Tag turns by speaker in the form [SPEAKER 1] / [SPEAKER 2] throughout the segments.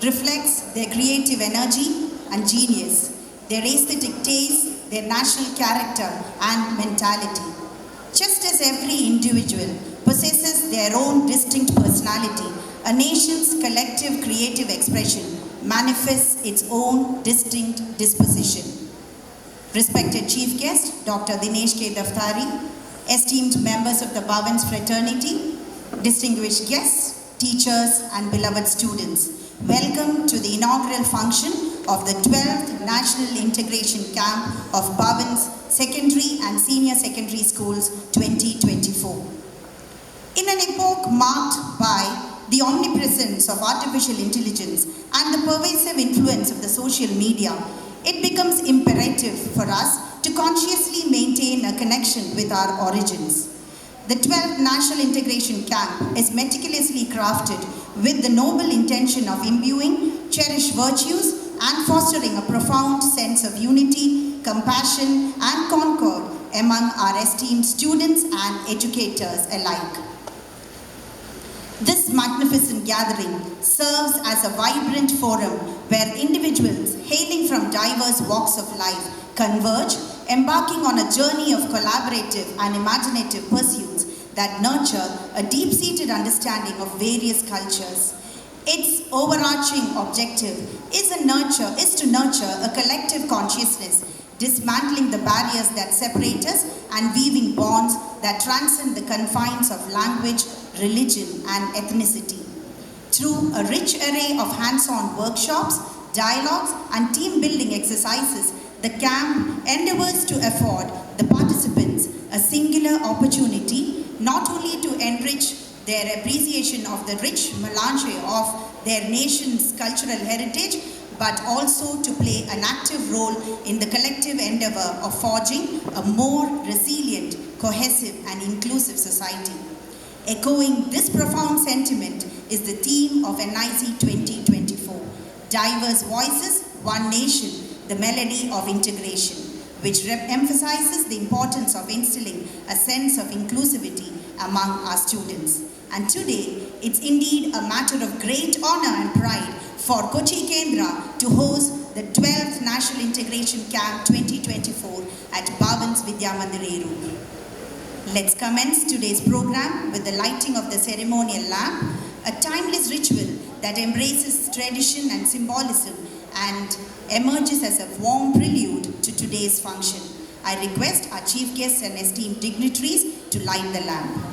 [SPEAKER 1] reflects their creative energy and genius, their aesthetic taste, their national character and mentality. Just as every individual possesses their own distinct personality, a nation's collective creative expression manifests its own distinct disposition. Respected Chief Guest, Dr. Dinesh K. Daftari, esteemed members of the Bhavan's fraternity, distinguished guests, teachers and beloved students, welcome to the inaugural function of the 12th National Integration Camp of Bhavan's Secondary and Senior Secondary Schools 2024. In an epoch marked by the omnipresence of artificial intelligence and the pervasive influence of the social media, it becomes imperative for us to consciously maintain a connection with our origins. The 12th National Integration Camp is meticulously crafted with the noble intention of imbuing cherished virtues and fostering a profound sense of unity, compassion, and concord among our esteemed students and educators alike. This magnificent gathering serves as a vibrant forum where individuals hailing from diverse walks of life converge, embarking on a journey of collaborative and imaginative pursuits that nurture a deep-seated understanding of various cultures. Its overarching objective is to nurture a collective consciousness, dismantling the barriers that separate us and weaving bonds that transcend the confines of language, religion, and ethnicity. Through a rich array of hands-on workshops, dialogues, and team-building exercises, the camp endeavors to afford the participants a singular opportunity not only to enrich their appreciation of the rich melange of their nation's cultural heritage, but also to play an active role in the collective endeavor of forging a more resilient, cohesive, and inclusive society. Echoing this profound sentiment is the theme of NIC 2024, Diverse Voices, One Nation, the Melody of Integration, which emphasizes the importance of instilling a sense of inclusivity among our students. And today, it's indeed a matter of great honor and pride for Kochi Kendra to host the 12th National Integration Camp 2024 at Bhavan's Vidya Mandir, Eroor. Let's commence today's program with the lighting of the ceremonial lamp, a timeless ritual that embraces tradition and symbolism and emerges as a warm prelude to today's function. I request our chief guests and esteemed dignitaries to light the lamp.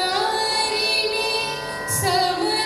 [SPEAKER 2] Mangalakarini Sama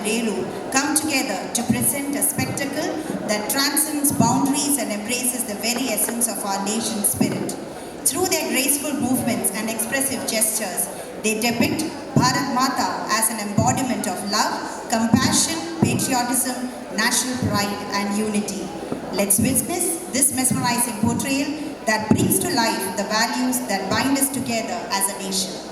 [SPEAKER 1] Eroor come together to present a spectacle that transcends boundaries and embraces the very essence of our nation's spirit. Through their graceful movements and expressive gestures, they depict Bharat Mata as an embodiment of love, compassion, patriotism, national pride and unity. Let's witness this mesmerizing portrayal that brings to life the values that bind us together as a nation.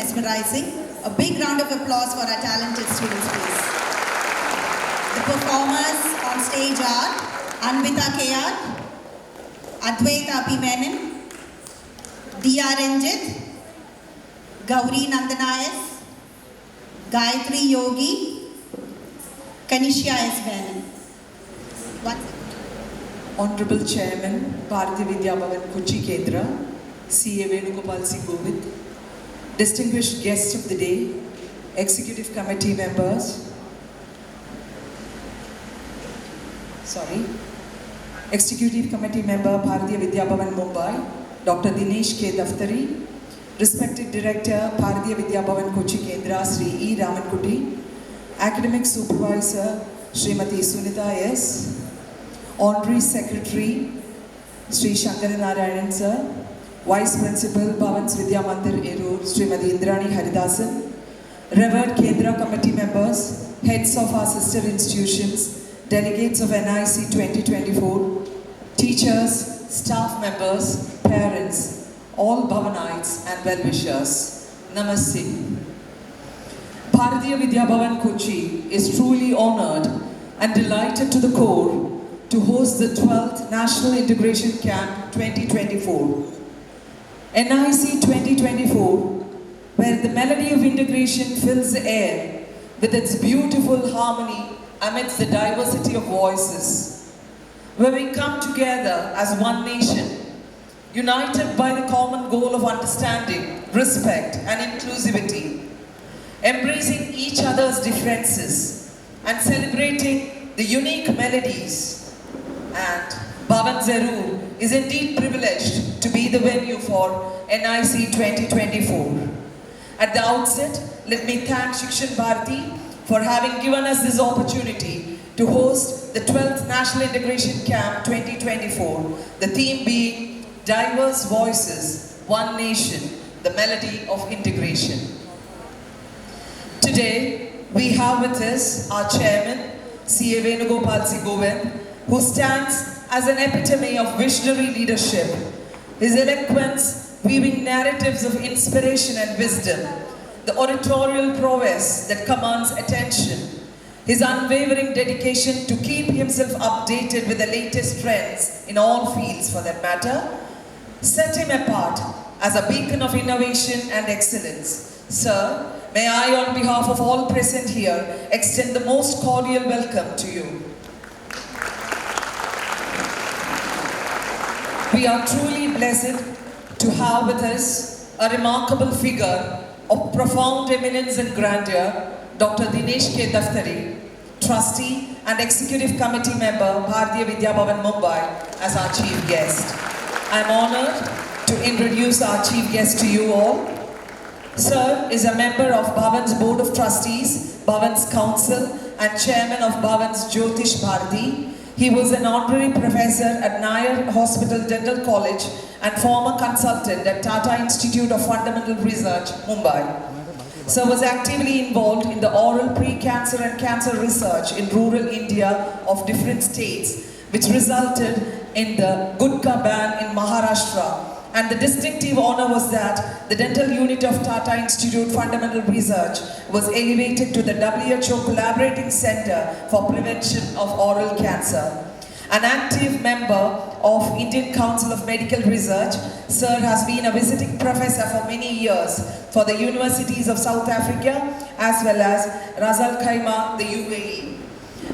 [SPEAKER 1] mesmerizing. A big round of applause for our talented students, please. The performers on stage are Anvita K.R., Advaita P. Menon, D.R. Ranjit, Gauri Nandanayas, Gayatri Yogi, Kanishya S. Menon.
[SPEAKER 2] Honorable Chairman, Bharatiya Vidya Bhavan Kochi Kendra, C.A. Venugopal C. Govind, distinguished guests of the day, executive committee members, executive committee member Bharatiya Vidya Bhavan Mumbai, Dr. Dinesh K. Daftari, respected director Bharatiya Vidya Bhavan Kochi Kendra, Sri E. Ramankuti, academic supervisor Srimati Sunita S., honorary secretary Sri Shankaranarayanan sir, Vice Principal Bhavan's Vidya Mandir Eroor, Srimati Indrani Haridasan, revered Kendra committee members, heads of our sister institutions, delegates of NIC 2024, teachers, staff members, parents, all Bhavanites and well-wishers, Namaste. Bharatiya Vidya Bhavan Kochi is truly honoured and delighted to the core to host the 12th National Integration Camp 2024. NIC 2024, where the melody of integration fills the air with its beautiful harmony amidst the diversity of voices, where we come together as one nation, united by the common goal of understanding, respect and inclusivity, embracing each other's differences and celebrating the unique melodies. And Bhavan Eroor is indeed privileged to be the venue for NIC 2024. At the outset, let me thank Shikshan Bharati for having given us this opportunity to host the 12th National Integration Camp 2024, the theme being Diverse Voices, One Nation, the Melody of Integration. Today, we have with us our chairman, C.A. Venugopal C. Govind, who stands as an epitome of visionary leadership, his eloquence weaving narratives of inspiration and wisdom, the oratorial prowess that commands attention, his unwavering dedication to keep himself updated with the latest trends in all fields for that matter, set him apart as a beacon of innovation and excellence. Sir, may I, on behalf of all present here, extend the most cordial welcome to you. We are truly blessed to have with us a remarkable figure of profound eminence and grandeur, Dr. Dinesh K. Daftari, trustee and executive committee member, Bharatiya Vidya Bhavan Mumbai, as our chief guest. I am honored to introduce our chief guest to you all. Sir is a member of Bhavan's Board of Trustees, Bhavan's Council, and chairman of Bhavan's Jyotish Bharati. He was an honorary professor at Nair Hospital Dental College and former consultant at Tata Institute of Fundamental Research, Mumbai. Sir was actively involved in the oral pre-cancer and cancer research in rural India of different states, which resulted in the Gudka ban in Maharashtra. And the distinctive honor was that the dental unit of Tata Institute Fundamental Research was elevated to the WHO Collaborating Center for Prevention of Oral Cancer. An active member of Indian Council of Medical Research, Sir has been a visiting professor for many years for the universities of South Africa as well as Ras Al Khaimah, the UAE.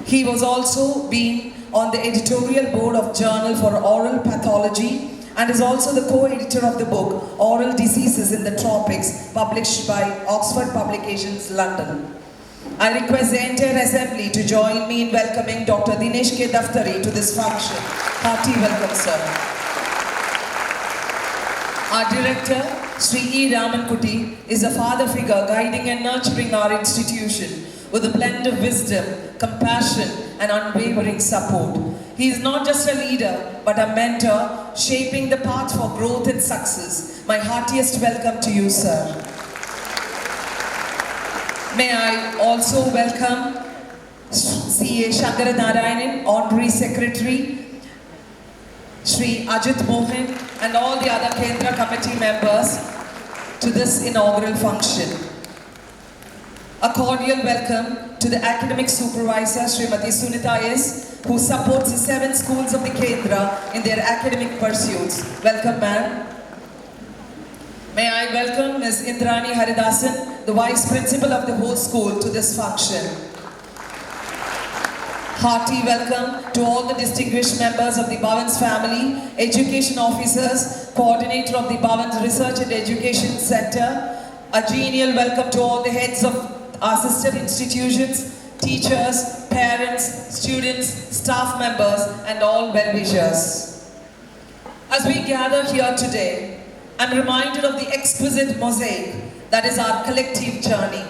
[SPEAKER 2] He was also been on the editorial board of Journal for Oral Pathology and is also the co-editor of the book Oral Diseases in the Tropics, published by Oxford Publications, London. I request the entire assembly to join me in welcoming Dr. Dinesh K. Daftari to this function. Hearty welcome, sir. Our director, Sri E. Ramankuti, is a father figure guiding and nurturing our institution with a blend of wisdom, compassion, and unwavering support. He is not just a leader, but a mentor, shaping the path for growth and success. My heartiest welcome to you, sir. May I also welcome C.A. Shankaranarayanan, Honorary Secretary, Sri Ajit Mohan, and all the other Kendra committee members, to this inaugural function. A cordial welcome to the academic supervisor, Srimati Sunita S., who supports the 7 schools of the Kendra in their academic pursuits. Welcome, ma'am. May I welcome Ms. Indrani Haridasan, the Vice Principal of the whole school, to this function. Hearty welcome to all the distinguished members of the Bhavan's family, education officers, coordinator of the Bhavan's Research and Education Center. A genial welcome to all the heads of our sister institutions, teachers, parents, students, staff members, and all well-wishers. As we gather here today, I'm reminded of the exquisite mosaic that is our collective journey.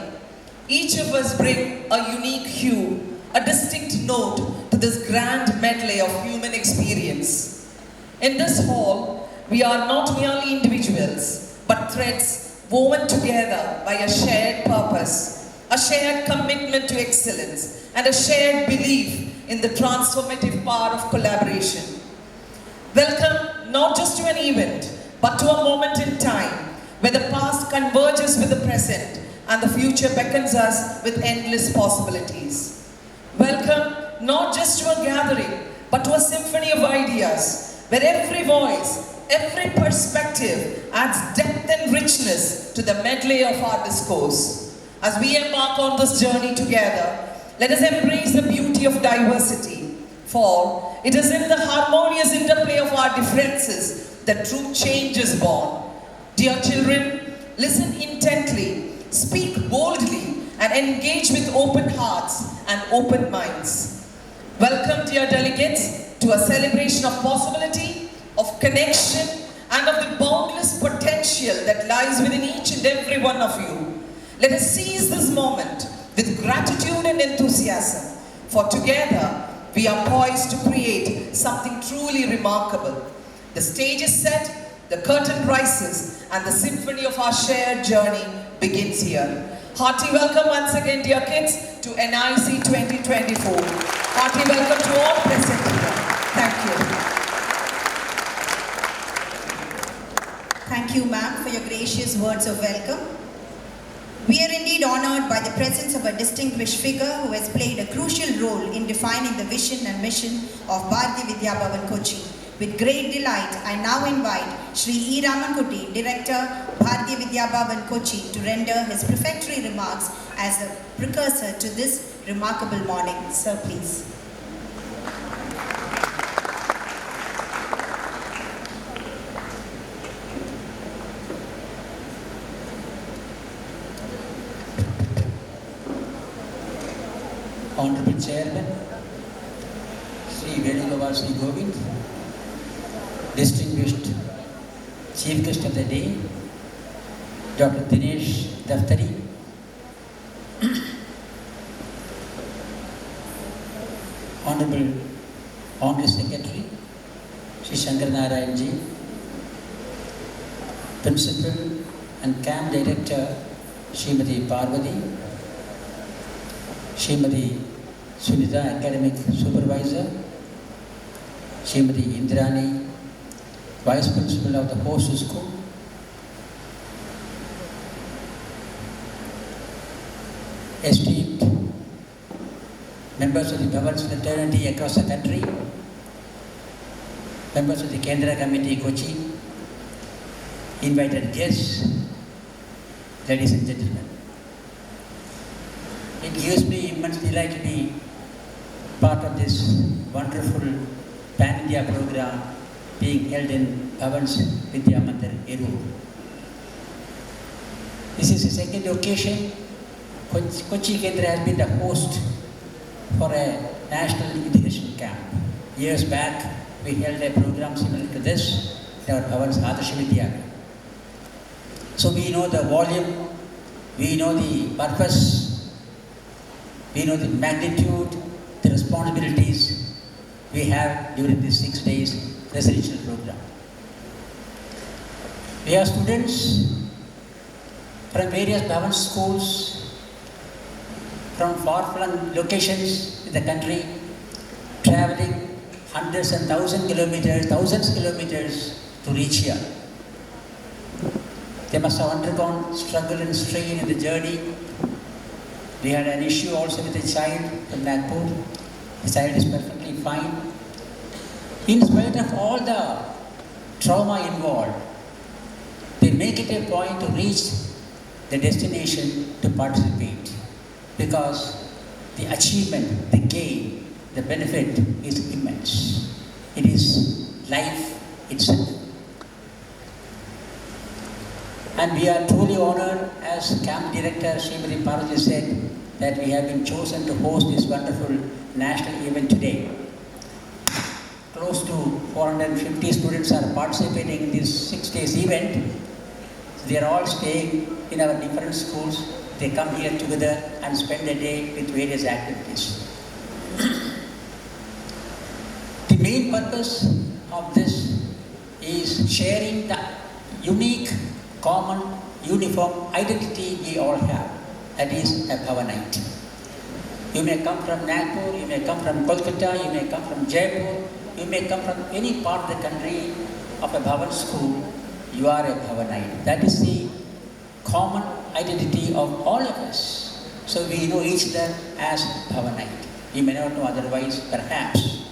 [SPEAKER 2] Each of us bring a unique hue, a distinct note to this grand medley of human experience. In this hall, we are not merely individuals, but threads woven together by a shared purpose, a shared commitment to excellence, and a shared belief in the transformative power of collaboration. Welcome not just to an event, but to a moment in time where the past converges with the present and the future beckons us with endless possibilities. Welcome not just to a gathering, but to a symphony of ideas, where every voice, every perspective adds depth and richness to the medley of our discourse. As we embark on this journey together, let us embrace the beauty of diversity, for it is in the harmonious interplay of our differences that true change is born. Dear children, listen intently, speak boldly, and engage with open hearts and open minds. Welcome, dear delegates, to a celebration of possibility, of connection, and of the boundless potential that lies within each and every one of you. Let us seize this moment with gratitude and enthusiasm, for together we are poised to create something truly remarkable. The stage is set, the curtain rises, and the symphony of our shared journey begins here. Hearty welcome once again, dear kids, to NIC 2024. Hearty welcome to all present here. Thank you.
[SPEAKER 1] Thank you, ma'am, for your gracious words of welcome. We are indeed honored by the presence of a distinguished figure who has played a crucial role in defining the vision and mission of Bharatiya Vidya Bhavan Kochi. With great delight, I now invite Shri E. Ramankutti, Director, Bharatiya Vidya Bhavan Kochi, to render his prefatory remarks as a precursor to this remarkable morning. Sir, please.
[SPEAKER 3] Honorable Chairman, Sri Venugopal Sri Govind, distinguished Chief Guest of the Day, Dr. Dinesh Daftari, Honorable Secretary, Sri Shankar Narayan Ji, Principal and Camp Director, Srimati Parvati, Srimati Sunita, Academic Supervisor, Srimati Indrani, Vice Principal of the host school, esteemed members of the Bhavan's fraternity across the country, members of the Kendra Committee Kochi, invited guests, ladies and gentlemen. It gives me immense delight to be part of this wonderful Pan-India program being held in Bhavan's Vidya Mandir, Eroor. This is the second occasion Kochi Kendra has been the host for a national integration camp. Years back, we held a program similar to this in our Bhavan's Adarsh Vidya. So we know the volume, we know the purpose, we know the magnitude, the responsibilities we have during this 6 days residential program. We have students from various Bhavan schools, from far-flung locations in the country, traveling hundreds and thousands of kilometers to reach here. They must have undergone struggle and strain in the journey. We had an issue also with a child from Nagpur. The child is perfectly fine. In spite of all the trauma involved, they make it a point to reach the destination to participate, because the achievement, the gain, the benefit is immense. It is life itself. And we are truly honored, as Camp Director Srimati Parvati said, that we have been chosen to host this wonderful national event today. Close to 450 students are participating in this 6 days event. They are all staying in our different schools. They come here together and spend a day with various activities. The main purpose of this is sharing the unique, common, uniform identity we all have. That is a Bhavanite. You may come from Nagpur, you may come from Kolkata, you may come from Jaipur, you may come from any part of the country of a Bhavan school. You are a Bhavanite. That is the common identity of all of us. So we know each other as Bhavanite. You may not know otherwise, perhaps.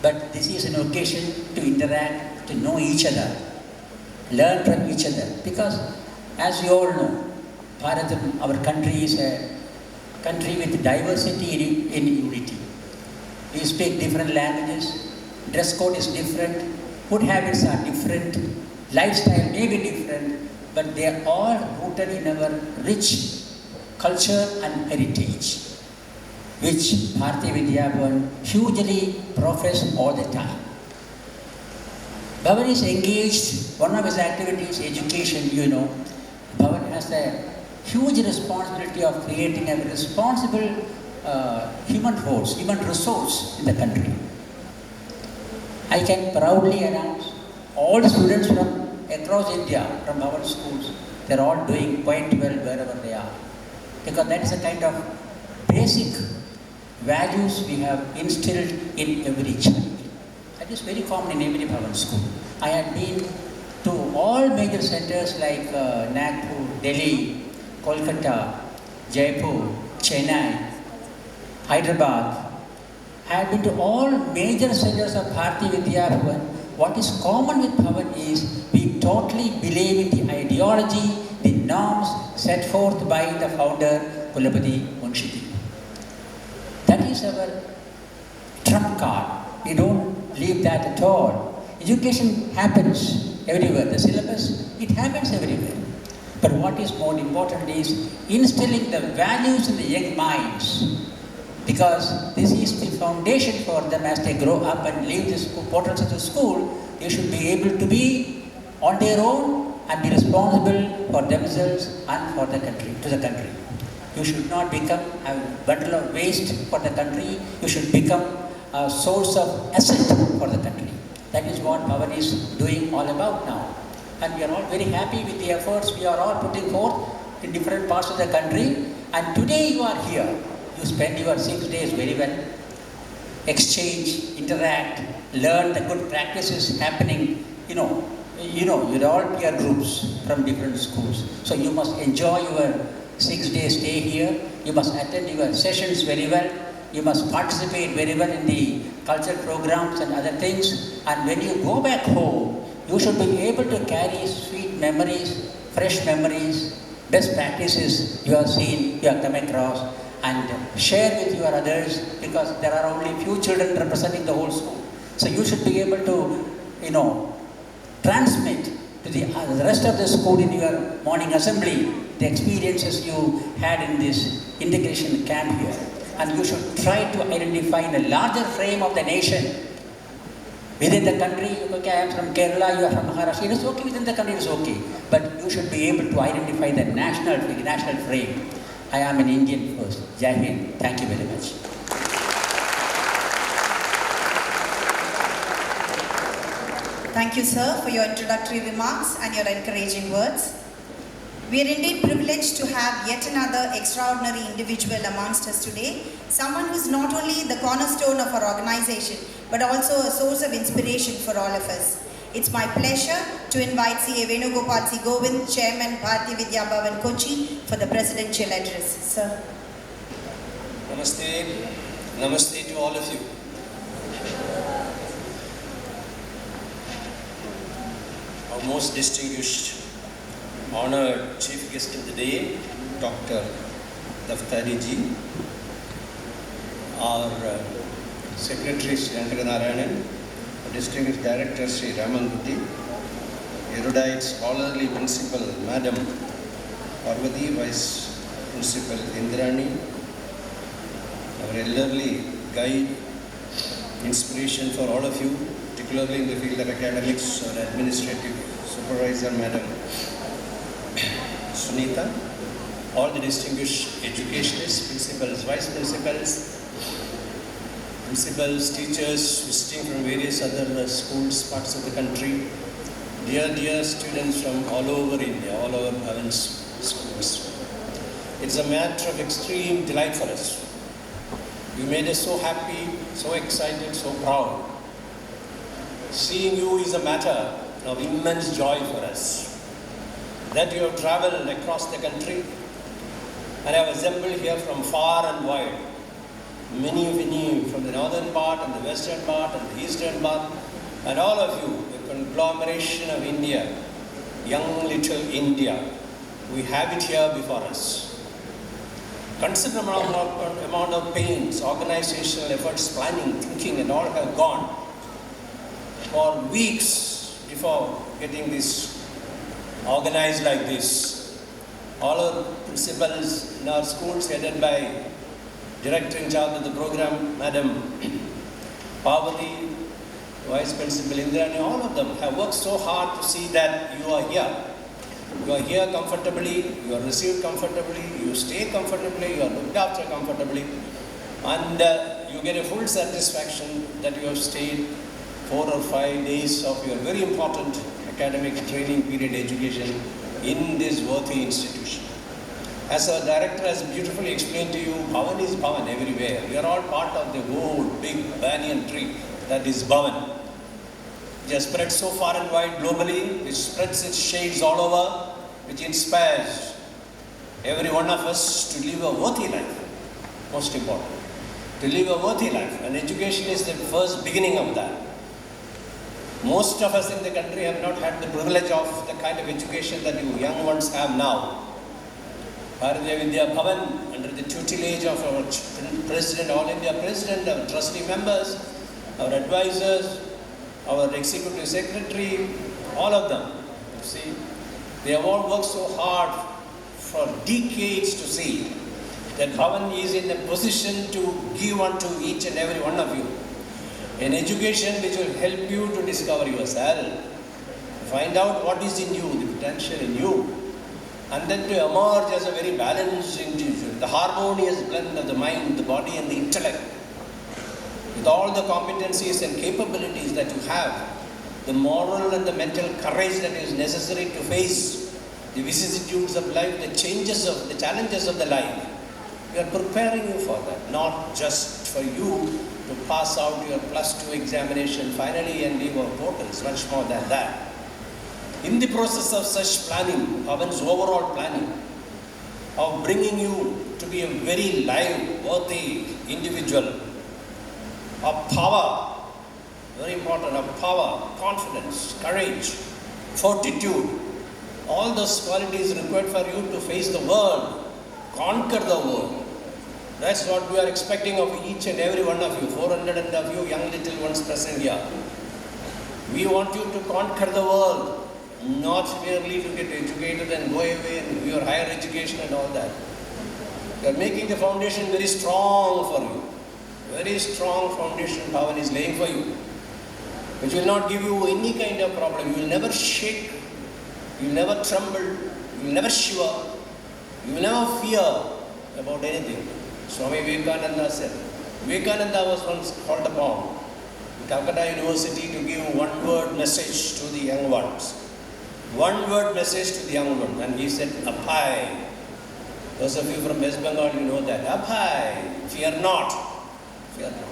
[SPEAKER 3] But this is an occasion to interact, to know each other, learn from each other. Because as you all know, Bharatam, our country, is a country with diversity in unity. We speak different languages, dress code is different, food habits are different, lifestyle may be different, but they are all rooted in our rich culture and heritage, which Bharatiya Vidya Bhavan hugely profess all the time. Bhavan is engaged, one of his activities, education, you know. Bhavan has a huge responsibility of creating a responsible human force, human resource in the country. I can proudly announce all the students from across India, from our schools, they're all doing quite well wherever they are. Because that is a kind of basic values we have instilled in every child. That is very common in every Bhavan school. I had been to all major centers like Nagpur, Delhi, Kolkata, Jaipur, Chennai, Hyderabad. I have been to all major centers of Bharatiya Vidya Bhavan. What is common with Bhavan is we totally believe in the ideology, the norms set forth by the founder, Kulapati Munshidi. That is our trump card. We don't leave that at all. Education happens everywhere. The syllabus, it happens everywhere. But what is more important is instilling the values in the young minds, because this is the foundation for them as they grow up and leave the portals of the school. They should be able to be on their own and be responsible for themselves and for the country, to the country. You should not become a bundle of waste for the country. You should become a source of asset for the country. That is what Bhavan is doing all about now. And we are all very happy with the efforts we are all putting forth in different parts of the country. And today you are here. You spend your 6 days very well. Exchange, interact, learn the good practices happening. You're all peer groups from different schools. So you must enjoy your 6 days stay here. You must attend your sessions very well. You must participate very well in the cultural programs and other things. And when you go back home, you should be able to carry sweet memories, fresh memories, best practices you have seen, you have come across, and share with your others, because there are only few children representing the whole school. So you should be able to, transmit to the rest of the school in your morning assembly the experiences you had in this integration camp here. And you should try to identify in a larger frame of the nation. Within the country, okay, I am from Kerala, you are from Maharashtra, it is okay, within the country it is okay. But you should be able to identify the national frame. I am an Indian first. Jai Hind. Thank you very much.
[SPEAKER 1] Thank you, sir, for your introductory remarks and your encouraging words. We are indeed privileged to have yet another extraordinary individual amongst us today, someone who is not only the cornerstone of our organization, but also a source of inspiration for all of us. It's my pleasure to invite C.A. Venugopal C. Govind, Chairman, Bharatiya Vidya Bhavan, Kochi, for the presidential address. Sir.
[SPEAKER 4] Namaste. Namaste to all of you. Our most distinguished, honored chief guest of the day, Dr. Daftari ji, our Secretary Sri Narayanan, our distinguished director Sri Ramanguti, erudite scholarly principal Madam Parvati, Vice Principal Indrani, our elderly guide, inspiration for all of you, particularly in the field of academics or administrative supervisor, Madam Sunita, all the distinguished educationists, principals, vice principals, teachers visiting from various other schools, parts of the country, dear students from all over India, all over Bhavan's schools. It's a matter of extreme delight for us. You made us so happy, so excited, so proud. Seeing you is a matter of immense joy for us. That you have traveled across the country and have assembled here from far and wide. Many of you from the northern part and the western part and the eastern part, and all of you, the conglomeration of India, young little India, we have it here before us. Considerable amount of pains, organizational efforts, planning, thinking, and all have gone for weeks before getting this organized like this. All our principals in our schools, headed by Director in charge of the program, Madam Parvati, Vice Principal Indrani, all of them have worked so hard to see that you are here. You are here comfortably, you are received comfortably, you stay comfortably, you are looked after comfortably, and you get a full satisfaction that you have stayed 4 or 5 days of your very important academic training period education in this worthy institution. As our director has beautifully explained to you, Bhavan is Bhavan everywhere. We are all part of the whole big banyan tree that is Bhavan. It has spread so far and wide globally, which spreads its shades all over, which inspires every one of us to live a worthy life. Most important, to live a worthy life. And education is the first beginning of that. Most of us in the country have not had the privilege of the kind of education that you young ones have now. Bharatiya Vidya Bhavan, under the tutelage of our President, All India President, our trustee members, our advisors, our executive secretary, all of them, you see, they have all worked so hard for decades to see that Bhavan is in a position to give unto each and every one of you an education which will help you to discover yourself, find out what is in you, the potential in you, and then to emerge as a very balanced individual, the harmonious blend of the mind, the body and the intellect, with all the competencies and capabilities that you have, the moral and the mental courage that is necessary to face the vicissitudes of life, the challenges of the life. We are preparing you for that, not just for you to pass out your +2 examination finally and leave our portals, much more than that. In the process of such planning, Bhavan's overall planning, of bringing you to be a very live, worthy individual, of power, very important, of power, confidence, courage, fortitude, all those qualities required for you to face the world, conquer the world. That's what we are expecting of each and every one of you, 400 of you young little ones present here. We want you to conquer the world, not merely to get educated and go away and do your higher education and all that. We are making the foundation very strong for you. Very strong foundation Bhavan is laying for you, which will not give you any kind of problem. You will never shake, you will never tremble, you will never shiver, you will never fear about anything. Swami Vivekananda said, Vivekananda was once called upon at Calcutta University to give one-word message to the young ones. One-word message to the young ones. And he said, up high. Those of you from West Bengal, you know that. Up high, fear not. Fear not.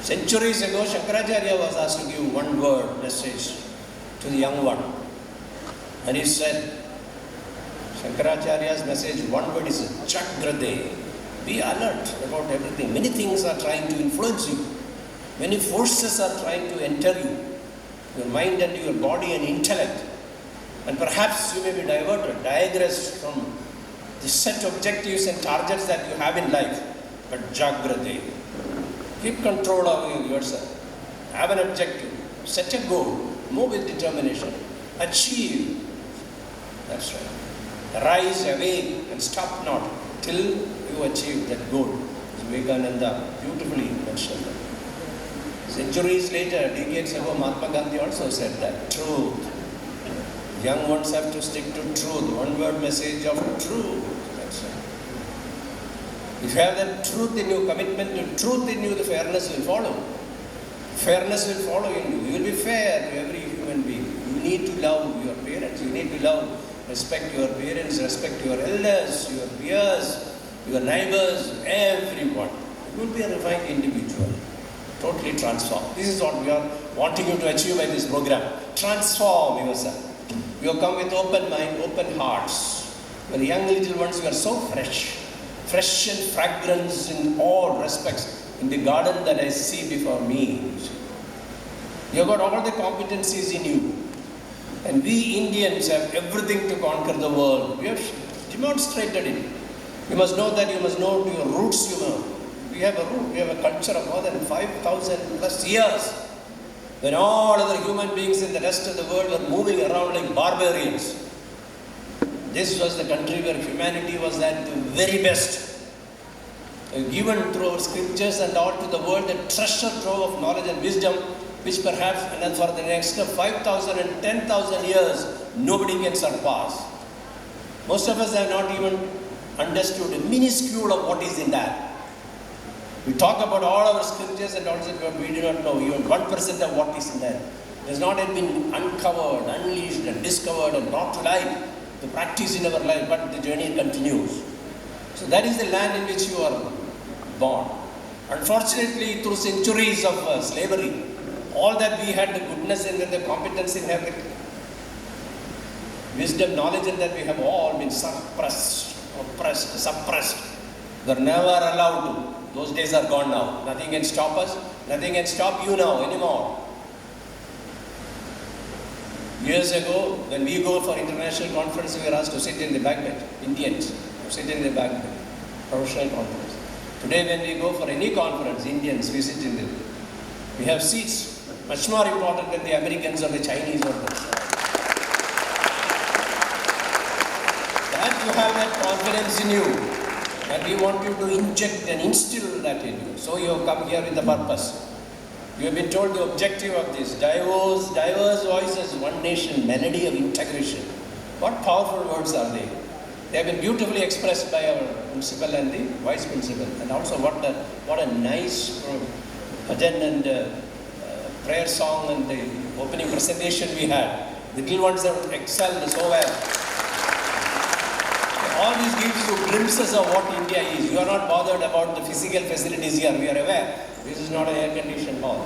[SPEAKER 4] Centuries ago, Shankaracharya was asked to give one word message to the young one. And he said, Shankaracharya's message, one word is Jagrade. Be alert about everything. Many things are trying to influence you. Many forces are trying to enter you, your mind and your body and intellect. And perhaps you may be diverted, digressed from the set objectives and targets that you have in life. But Jagrade. Keep control of yourself. Have an objective. Set a goal. Move with determination. Achieve. That's right. Rise, awake, and stop not till you achieve that goal. Vivekananda beautifully mentioned that. Centuries later, decades ago, Mahatma Gandhi also said that. Truth. Young ones have to stick to truth. One word message of truth. That's right. If you have that truth in you, commitment to truth in you, the fairness will follow. Fairness will follow in you. You will be fair to every human being. You need to love your parents. You need to love, respect your parents, respect your elders, your peers, your neighbors, everyone. You will be a refined individual. Totally transformed. This is what we are wanting you to achieve by this program. Transform yourself. You have come with open mind, open hearts. When young little ones, you are so fresh and fragrance in all respects in the garden that I see before me. You have got all the competencies in you. And we Indians have everything to conquer the world. We have demonstrated it. You must know that, you must know your roots. We have a root, we have a culture of more than 5,000 plus years. When all other human beings in the rest of the world were moving around like barbarians. This was the country where humanity was at the very best. Given through our scriptures and all to the world, the treasure trove of knowledge and wisdom, which perhaps and for the next 5,000 and 10,000 years, nobody can surpass. Most of us have not even understood a minuscule of what is in that. We talk about all our scriptures and also we do not know even 1% of what is in there. It has not yet been uncovered, unleashed and discovered and brought to light, to practice in our life, but the journey continues. So that is the land in which you are born. Unfortunately, through centuries of slavery, all that we had, the goodness and the competence in the wisdom, knowledge, and that we have all been suppressed, oppressed, suppressed. We are never allowed to. Those days are gone now. Nothing can stop us. Nothing can stop you now anymore. Years ago, when we go for international conference, we are asked to sit in the back bench. Indians sit in the back bench. Professional conference. Today, when we go for any conference, Indians, we sit in the. We have seats much more important than the Americans or the Chinese or the. That you have that confidence in you. And we want you to inject and instill that in you. So you have come here with a purpose. You have been told the objective of this. Diverse voices, one nation, melody of integration. What powerful words are they? They have been beautifully expressed by our principal and the vice principal. And also what a nice bhajan and prayer song and the opening presentation we had. The little ones have excelled so well. All this gives you glimpses of what India is. You are not bothered about the physical facilities here. We are aware. This is not an air-conditioned hall.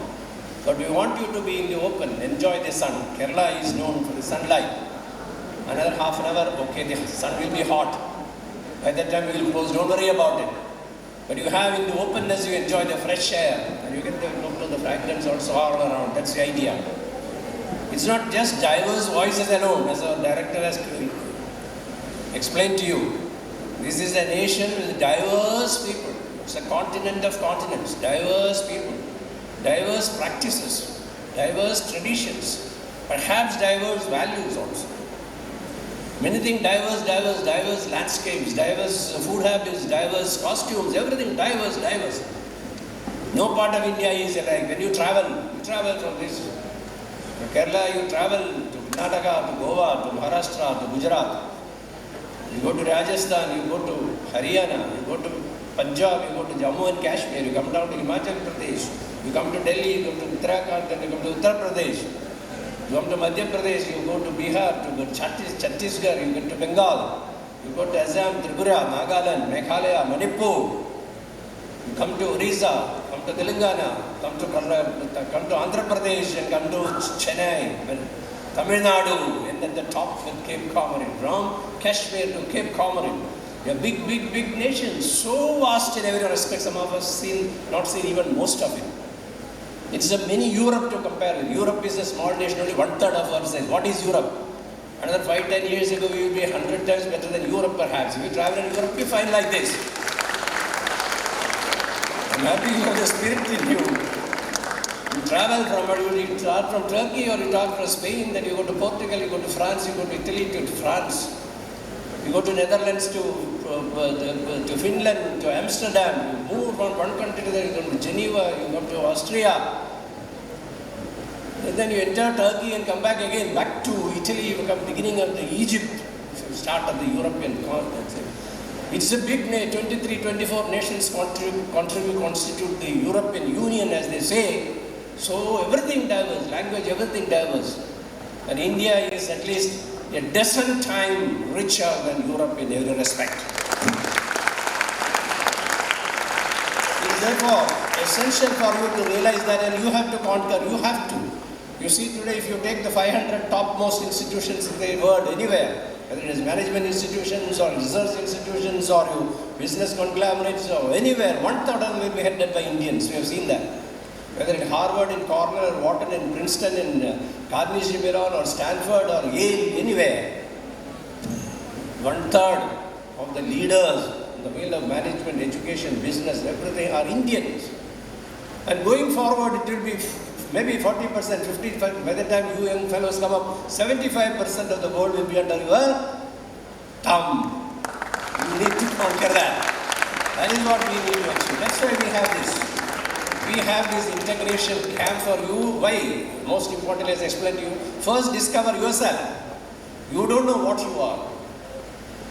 [SPEAKER 4] But we want you to be in the open, enjoy the sun. Kerala is known for the sunlight. Another half an hour, okay, the sun will be hot. By that time we will close, don't worry about it. But you have in the openness, you enjoy the fresh air. And you get the fragrance also all around. That's the idea. It's not just diverse voices alone, as our director has explained to you. This is a nation with diverse people. It's a continent of continents, diverse people, diverse practices, diverse traditions, perhaps diverse values also. Many things diverse landscapes, diverse food habits, diverse costumes, everything diverse. No part of India is alike. When you travel from this, to Kerala, you travel to Karnataka, to Goa, to Maharashtra, to Gujarat. You go to Rajasthan, you go to Haryana, you go to Punjab, you go to Jammu and Kashmir, you come down to Himachal Pradesh, you come to Delhi, you come to Uttarakhand, then you come to Uttar Pradesh, you come to Madhya Pradesh, you go to Bihar, you go to Chhattisgarh, you go to Bengal, you go to Assam, Tripura, Nagaland, Meghalaya, Manipur, you come to Orissa, come come to Telangana, come to Andhra Pradesh and come to Chennai, Tamil Nadu, and at the top with Cape Comorin, from Kashmir to Cape Comorin. We are big nations, so vast in every respect. Some of us not seen even most of it. It's a mini Europe to compare with. Europe is a small nation, only 1/3 of our size. What is Europe? Another 5-10 years ago, we would be 100 times better than Europe perhaps. If you travel in Europe, you find like this. I'm happy you have the spirit in you. You travel you start from Turkey or you start from Spain, then you go to Portugal, you go to France, you go to Italy, to France. You go to Netherlands, to Finland, to Amsterdam. You move from one country to the other. You go to Geneva, you go to Austria. And then you enter Turkey and come back again, back to Italy. You come beginning of the Egypt, start of the European continent. It's a big 23-24 nations constitute the European Union, as they say. So everything diverse, language, everything diverse. And India is at least a dozen times richer than Europe in every respect. It is therefore essential for you to realize that, and you have to conquer, you have to. You see today, if you take the 500 topmost institutions in the world anywhere, whether it is management institutions or research institutions or business conglomerates or anywhere, 1/3 of them will be headed by Indians. We have seen that. Whether in Harvard, in Cornell, or Wharton, in Princeton, in Carnegie Mellon, or Stanford, or Yale, anywhere. 1/3 of the leaders in the field of management, education, business, everything are Indians. And going forward, it will be maybe 40%, 55%. By the time you young fellows come up, 75% of the world will be under your thumb. You need to conquer that. That is what we need to achieve. That's why we have this. We have this integration camp for you. Why? Most importantly, as I explained to you, first discover yourself. You don't know what you are.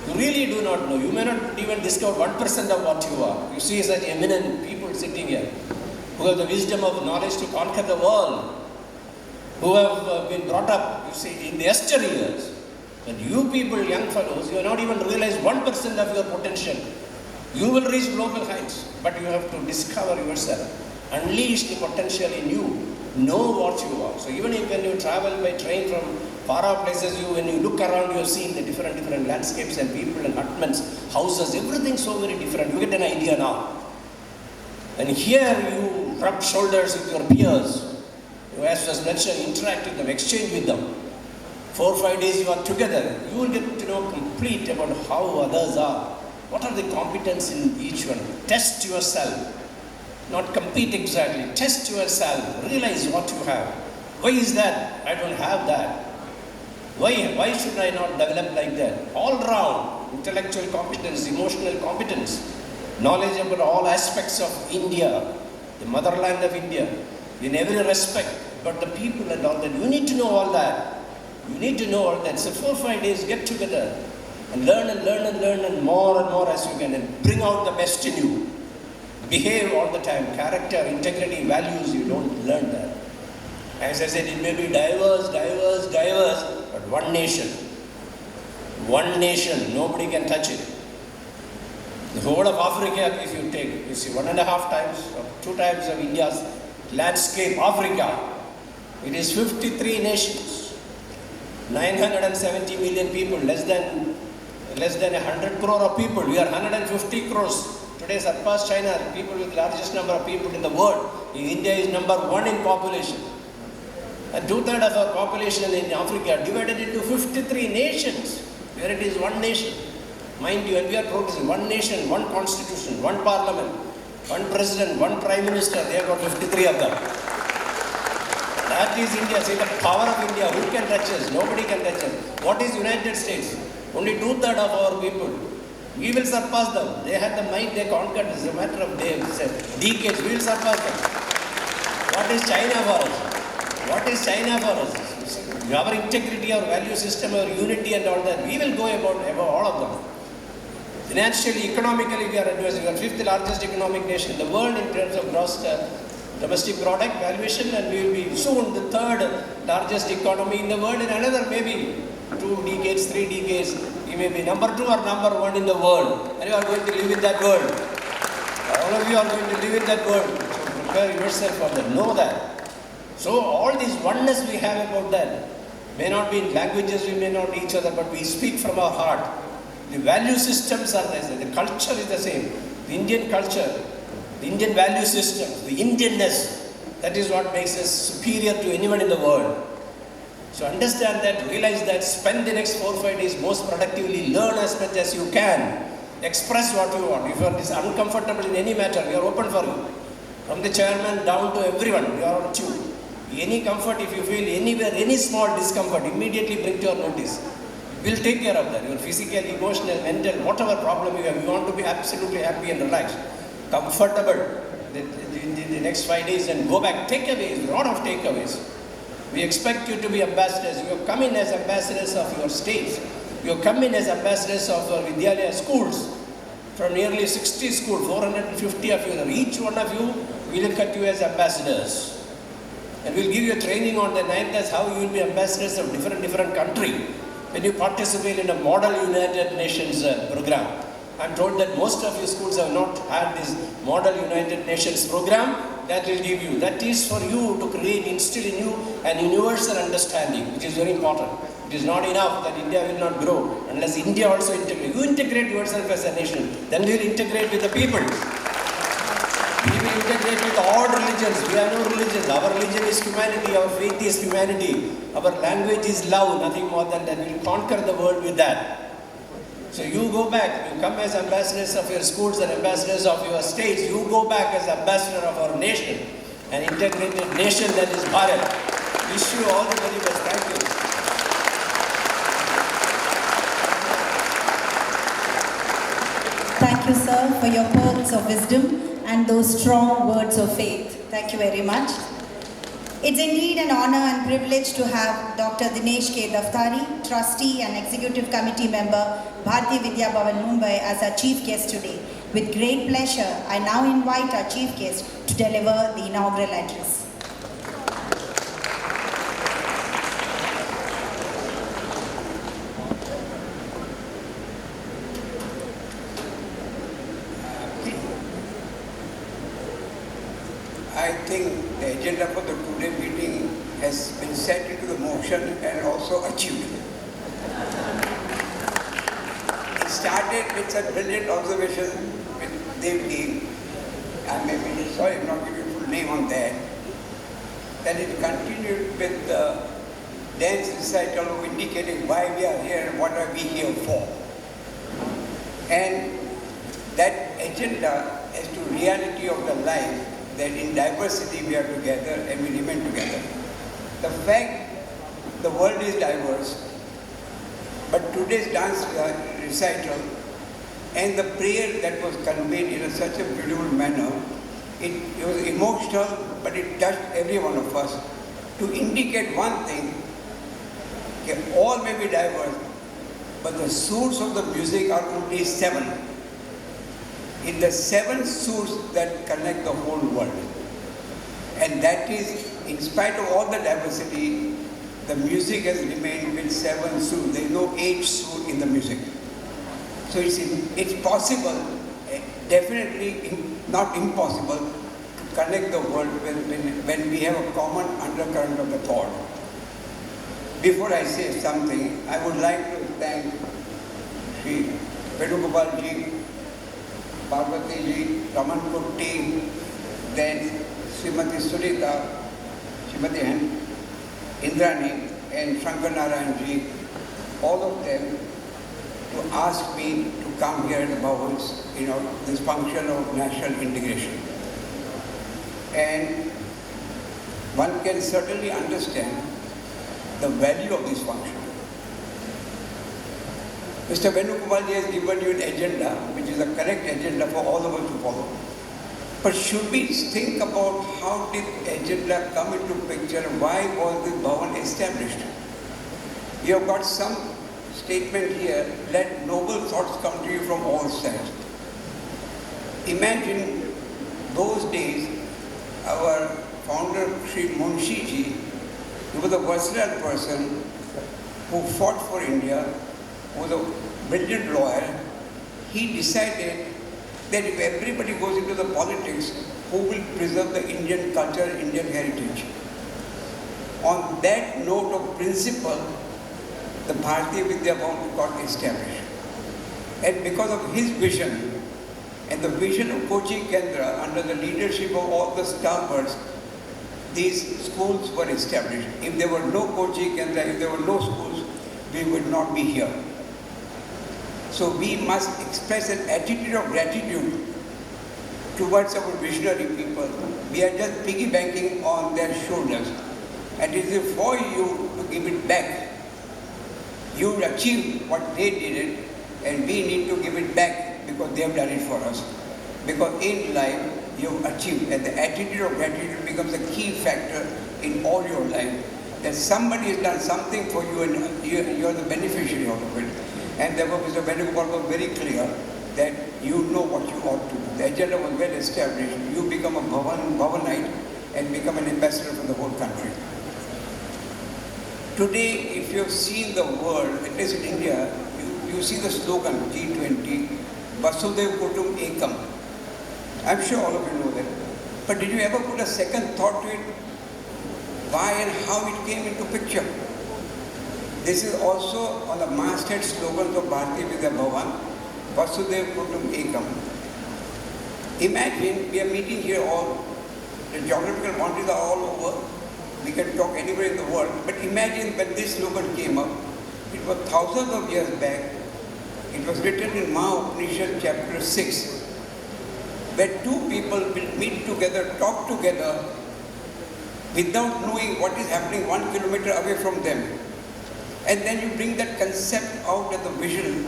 [SPEAKER 4] You really do not know. You may not even discover 1% of what you are. You see such eminent people sitting here who have the wisdom of knowledge to conquer the world, who have been brought up, you see, in the yesteryears. And you people, young fellows, you have not even realized 1% of your potential. You will reach global heights, but you have to discover yourself. Unleash the potential in you. Know what you are. So even if when you travel by train from far off places, when you look around, you have seen the different landscapes and people and hutments, houses, everything so very different. You get an idea now. And here you rub shoulders with your peers. You, as was mentioned, interact with them, exchange with them. 4 or 5 days you are together. You will get to know complete about how others are. What are the competence in each one? Test yourself. Not compete exactly. Test yourself. Realize what you have. Why is that? I don't have that. Why should I not develop like that? All round intellectual competence, emotional competence, knowledge about all aspects of India, the motherland of India, in every respect, but the people and all that. You need to know all that. You need to know all that. So 4 or 5 days, get together and learn and more as you can, and bring out the best in you. Behave all the time. Character, integrity, values, you don't learn that. As I said, it may be diverse, but one nation. One nation, nobody can touch it. The whole of Africa, if you take, you see 1.5 times or 2 times of India's landscape, Africa. It is 53 nations, 970 million people, less than 100 crore of people. We are 150 crores. Today surpassed China, people with largest number of people in the world. India is number 1 in population. And 2/3 of our population in Africa divided into 53 nations, where it is one nation. Mind you, and we are progressing. One nation, one constitution, one parliament, one president, one prime minister. They have got 53 of them. That is India. See the power of India. Who can touch us? Nobody can touch us. What is United States? Only 2/3 of our people. We will surpass them. They had the mind, they conquered. It's a matter of days, decades. We will surpass them. What is China for us? What is China for us? Our integrity, our value system, our unity and all that. We will go above all of them. Financially, economically, we are advancing. We are 5th largest economic nation in the world in terms of gross domestic product valuation, and we will be soon the 3rd largest economy in the world. In another maybe 2 decades, 3 decades, we may be number 2 or number 1 in the world. And you are going to live in that world. All of you are going to live in that world. So prepare yourself for that. Know that. So all this oneness we have about that may not be in languages, we may not each other, but we speak from our heart. The value systems are the same. The culture is the same. The Indian culture, the Indian value systems, the Indianness, that is what makes us superior to anyone in the world. So understand that, realize that, spend the next 4 or 5 days most productively, learn as much as you can, express what you want. If you are uncomfortable in any matter, we are open for you. From the chairman down to everyone, we are on tune. Any comfort, if you feel anywhere, any small discomfort, immediately bring to your notice. We'll take care of that. Your physical, emotional, mental, whatever problem you have, you want to be absolutely happy and relaxed, comfortable the next 5 days and go back. Takeaways, a lot of takeaways. We expect you to be ambassadors. You have come in as ambassadors of your states. You have come in as ambassadors of your Vidyalaya schools. From nearly 60 schools, 450 of you. Each one of you, we will cut you as ambassadors. And we'll give you a training on the 9th as how you will be ambassadors of different country. When you participate in a Model United Nations program. I'm told that most of your schools have not had this Model United Nations program. That will give you. That is for you to create, instill in you an universal understanding, which is very important. It is not enough that India will not grow unless India also integrates. You integrate yourself as a nation, then we will integrate with the people. We will integrate with all religions. We have no religions. Our religion is humanity. Our faith is humanity. Our language is love. Nothing more than that. We will conquer the world with that. So you go back. You come as ambassadors of your schools and ambassadors of your states. You go back as ambassador of our nation, an integrated nation that is Bharat. Wish you all the very best. Thank you.
[SPEAKER 1] Thank you, sir, for your pearls of wisdom and those strong words of faith. Thank you very much. It's indeed an honor and privilege to have Dr. Dinesh K. Daftari, Trustee and Executive Committee Member, Bharatiya Vidya Bhavan, Mumbai, as our Chief Guest today. With great pleasure, I now invite our Chief Guest to deliver the inaugural address.
[SPEAKER 5] I think the agenda for the today meeting has been set into the motion and also achieved. It started with a brilliant observation with Devi. I may be sorry, I'm not giving full name on that. Then it continued with the dance recital indicating why we are here and what are we here for. And that agenda as to reality of the life, that in diversity we are together and we remain together. The fact the world is diverse, but today's dance recital and the prayer that was conveyed in such a beautiful manner, it was emotional, but it touched every one of us to indicate one thing, okay, all may be diverse, but the source of the music are only 7. In the 7 sources that connect the whole world. And that is, in spite of all the diversity, the music has remained with 7 sources. There is no 8th source in the music. So it's possible, definitely not impossible, to connect the world when we have a common undercurrent of the thought. Before I say something, I would like to thank Sri Venugopal ji, Parvati ji, Raman Kutti, then Srimati Sunita, Srimati Indrani, and Shankar Narayan ji, all of them to ask me to come here at Bhavan's, this function of national integration. And one can certainly understand the value of this function. Mr. Venugopal ji has given you an agenda, which is a correct agenda for all of us to follow. But should we think about how did agenda come into picture, why was this Bhavan established? You have got some statement here, let noble thoughts come to you from all sides. Imagine those days, our founder, Sri Munshi ji, he was a versatile person who fought for India, was a brilliant lawyer. He decided that if everybody goes into the politics, who will preserve the Indian culture, Indian heritage? On that note of principle, the Bharatiya Vidya Bhavan got established. And because of his vision and the vision of Kochi Kendra under the leadership of all the stalwarts, these schools were established. If there were no Kochi Kendra, if there were no schools, we would not be here. So we must express an attitude of gratitude towards our visionary people. We are just piggybanking on their shoulders. And it is for you to give it back. You achieved what they did it, and we need to give it back because they have done it for us. Because in life, you have achieved, and the attitude of gratitude becomes a key factor in all your life. That somebody has done something for you and you are the beneficiary out of it. And therefore, Mr. Venugopal was very clear that you know what you ought to do. The agenda was well established. You become a Bhavanite and become an ambassador for the whole country. Today, if you have seen the world, at least in India, you see the slogan G20, Vasudev Kutum Ekam. I'm sure all of you know that. But did you ever put a second thought to it? Why and how it came into picture? This is also on the masthead slogans of Bharatiya Vidya Bhavan, Vasudev Kutum Ekam. Imagine we are meeting here all, the geographical boundaries are all over. We can talk anywhere in the world, but imagine when this slogan came up, it was thousands of years back. It was written in Upanishad chapter 6, where two people will meet together, talk together, without knowing what is happening 1 kilometer away from them. And then you bring that concept out as the vision,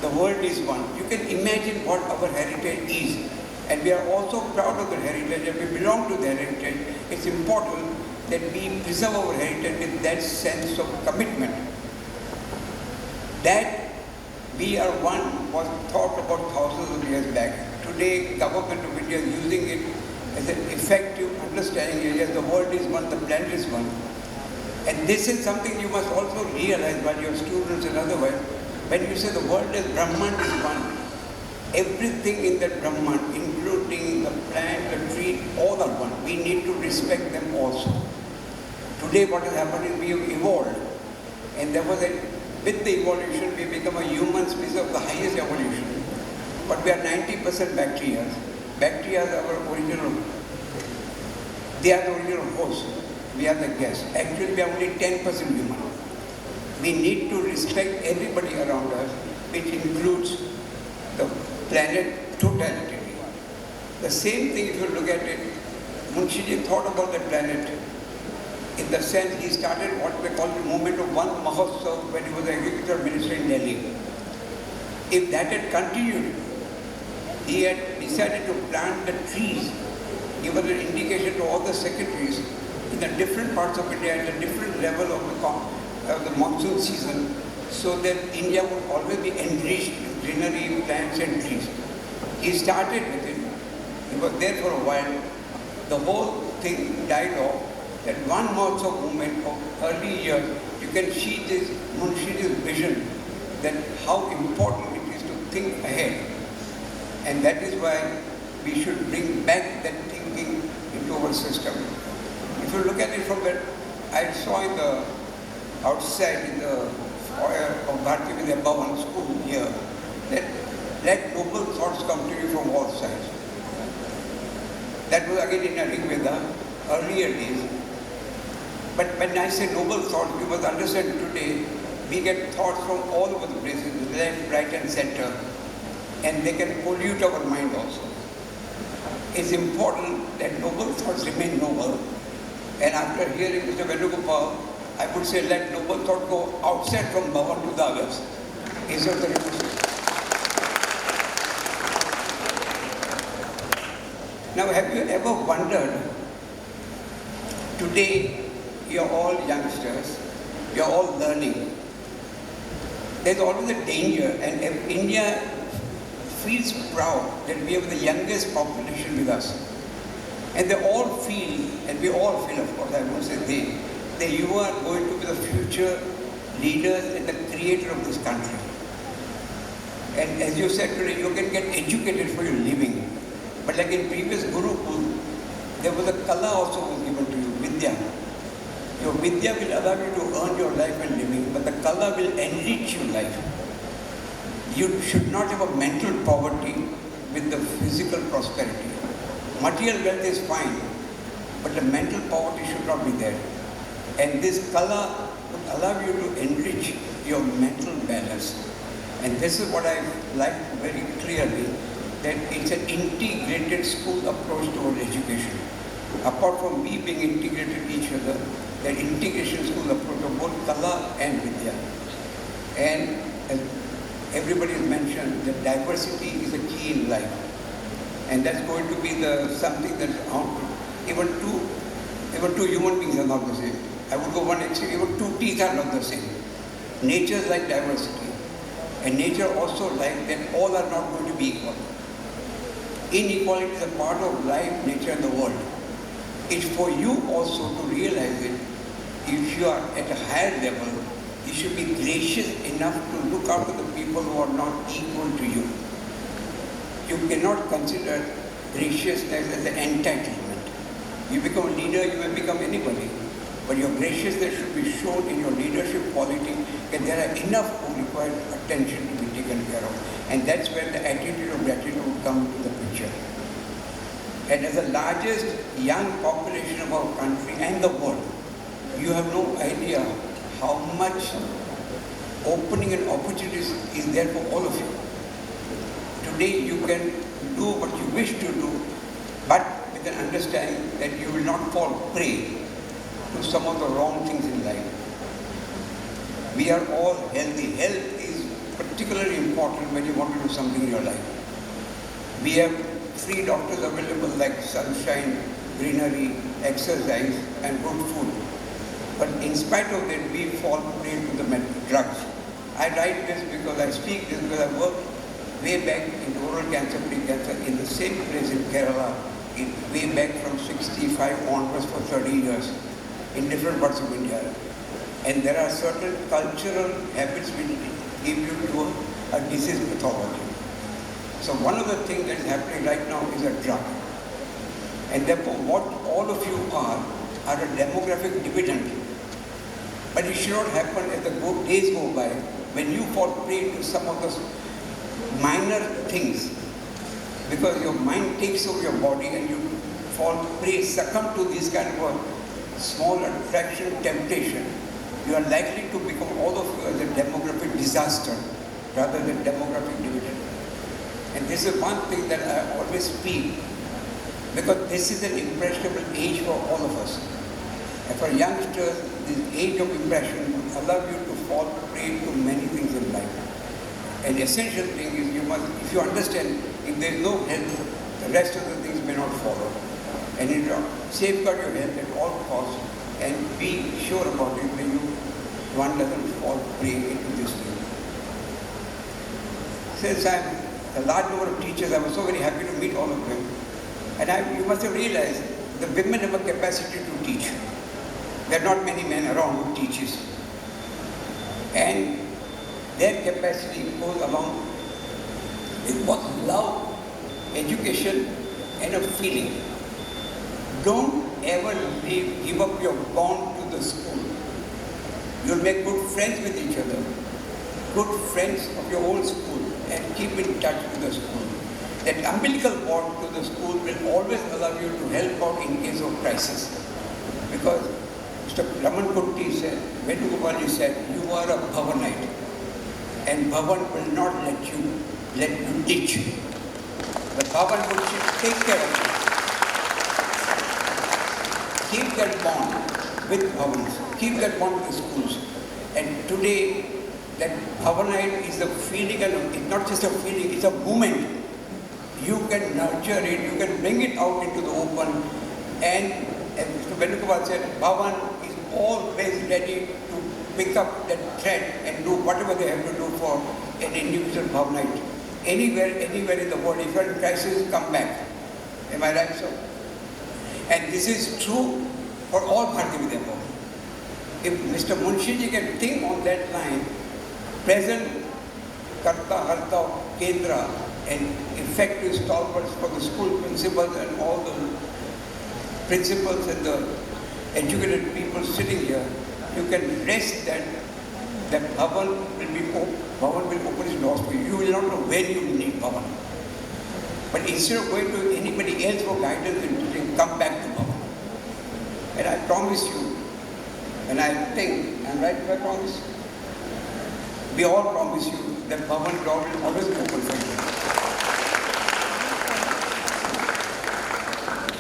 [SPEAKER 5] the world is one. You can imagine what our heritage is. And we are also proud of the heritage, and we belong to the heritage. It's important that we preserve our heritage with that sense of commitment. That we are one was thought about thousands of years back. Today, government of India is using it as an effective understanding. Yes, the world is one, the planet is one. And this is something you must also realize by your students and otherwise. When you say the world is Brahman is one, everything in that Brahman, including the plant, the tree, all are one. We need to respect them also. Today what has happened is we have evolved. And there was with the evolution, we become a human species of the highest evolution. But we are 90% bacteria. Bacteria are our original, they are the original host. We are the guest. Actually, we are only 10% human. We need to respect everybody around us, which includes the planet totality. The same thing, if you look at it, Munshiji thought about the planet in the sense he started what we call the movement of one Mahotsav when he was the agriculture minister in Delhi. If that had continued, he had decided to plant the trees, give an indication to all the secretaries in the different parts of India at a different level of the monsoon season, so that India would always be enriched with greenery, plants and trees. He started with it. He was there for a while. The whole thing died off. That 1 month of movement of early years, you can see this Munshi's vision that how important it is to think ahead. And that is why we should bring back that thinking into our system. If you look at it from the, I saw in the outside in the foyer of Bharatiya Vidya Bhavan school here, that let noble thoughts come to you from all sides. That was again in Rig Veda, earlier days. But when I say noble thought, you must understand today, we get thoughts from all over the places, left, right and center, and they can pollute our mind also. It's important that noble thoughts remain noble. And after hearing Mr. Venugopal, I would say let noble thought go outside from Bhavan to the others. Is what the request. Now, have you ever wondered, today you're all youngsters, you're all learning. There's always a danger, and if India feels proud that we have the youngest population with us. And they all feel, and we all feel, of course, I won't say they, that you are going to be the future leaders and the creator of this country. And as you said today, you can get educated for your living. But like in previous Gurukul, there was a kala also was given to you, Vidya. Your Vidya will allow you to earn your life and living, but the kala will enrich your life. You should not have a mental poverty with the physical prosperity. Material wealth is fine, but the mental poverty should not be there. And this kala will allow you to enrich your mental balance. And this is what I like very clearly, that it's an integrated school approach toward education. Apart from we being integrated each other, that integration school approach of both Kala and Vidya. And as everybody has mentioned, that diversity is a key in life. And that's going to be something that's out. Even two human beings are not the same. I would go one extreme, even two teeth are not the same. Nature is like diversity. And nature also like that all are not going to be equal. Inequality is a part of life, nature and the world. It's for you also to realize it. If you are at a higher level, you should be gracious enough to look after the people who are not equal to you. You cannot consider graciousness as an entitlement. You become a leader, you may become anybody. But your graciousness should be shown in your leadership quality, and there are enough who require attention to be taken care of. And that's where the attitude of gratitude will come into the picture. And as the largest young population of our country and the world, you have no idea how much opening and opportunities is there for all of you. Today you can do what you wish to do, but with an understanding that you will not fall prey to some of the wrong things in life. We are all healthy. Health is particularly important when you want to do something in your life. We have free doctors available like sunshine, greenery, exercise and good food. But in spite of that, we fall prey to the drugs. I write this because I speak this because I worked way back in oral cancer, pre-cancer in the same place in Kerala, way back from 65 onwards for 30 years. In different parts of India. And there are certain cultural habits which give you to a disease pathology. So one of the things that is happening right now is a drug. And therefore what all of you are a demographic dividend. But it should not happen as the days go by when you fall prey to some of those minor things. Because your mind takes over your body and you fall prey, succumb to this kind of small attraction, temptation, you are likely to become all of you as a demographic disaster rather than demographic dividend. And this is one thing that I always speak, because this is an impressionable age for all of us. And for youngsters, this age of impression will allow you to fall prey to many things in life. And the essential thing is you must, if you understand, if there is no health, the rest of the things may not follow. And you safeguard your health at all costs and be sure about it when one doesn't fall prey into this thing. Since I'm a large number of teachers, I was so very happy to meet all of them. And you must have realized the women have a capacity to teach. There are not many men around who teaches. And their capacity goes along with what love, education and a feeling. Don't ever give up your bond to the school. You'll make good friends with each other, good friends of your old school, and keep in touch with the school. That umbilical bond to the school will always allow you to help out in case of crisis. Because Mr. Raman Kutti said, Venugopalji said, you are a Bhavanite, and Bhavan will not let you ditch. The Bhavan will take care of you. Keep that bond with Bhavans, keep that bond with the schools. And today, that Bhavanite is a feeling, and it's not just a feeling, it's a movement. You can nurture it, you can bring it out into the open. And as Mr. Venugopal said, Bhavan is always ready to pick up that thread and do whatever they have to do for an individual Bhavanite. Anywhere in the world, if you're in crisis, come back. Am I right, sir? And this is true for all Bharatiya Vidya Bhavan. If Mr. Munshiji can think on that line, present Karta Harta Kendra and effective stalwarts for the school principals and all the principals and the educated people sitting here, you can rest that Bhavan will open his doors for you. You will not know when you need Bhavan. But instead of going to anybody else for guidance and teaching, come back to Bhavan. And I promise you, and I think, I'm right if I promise? We all promise you that Bhavan door will always be open for you.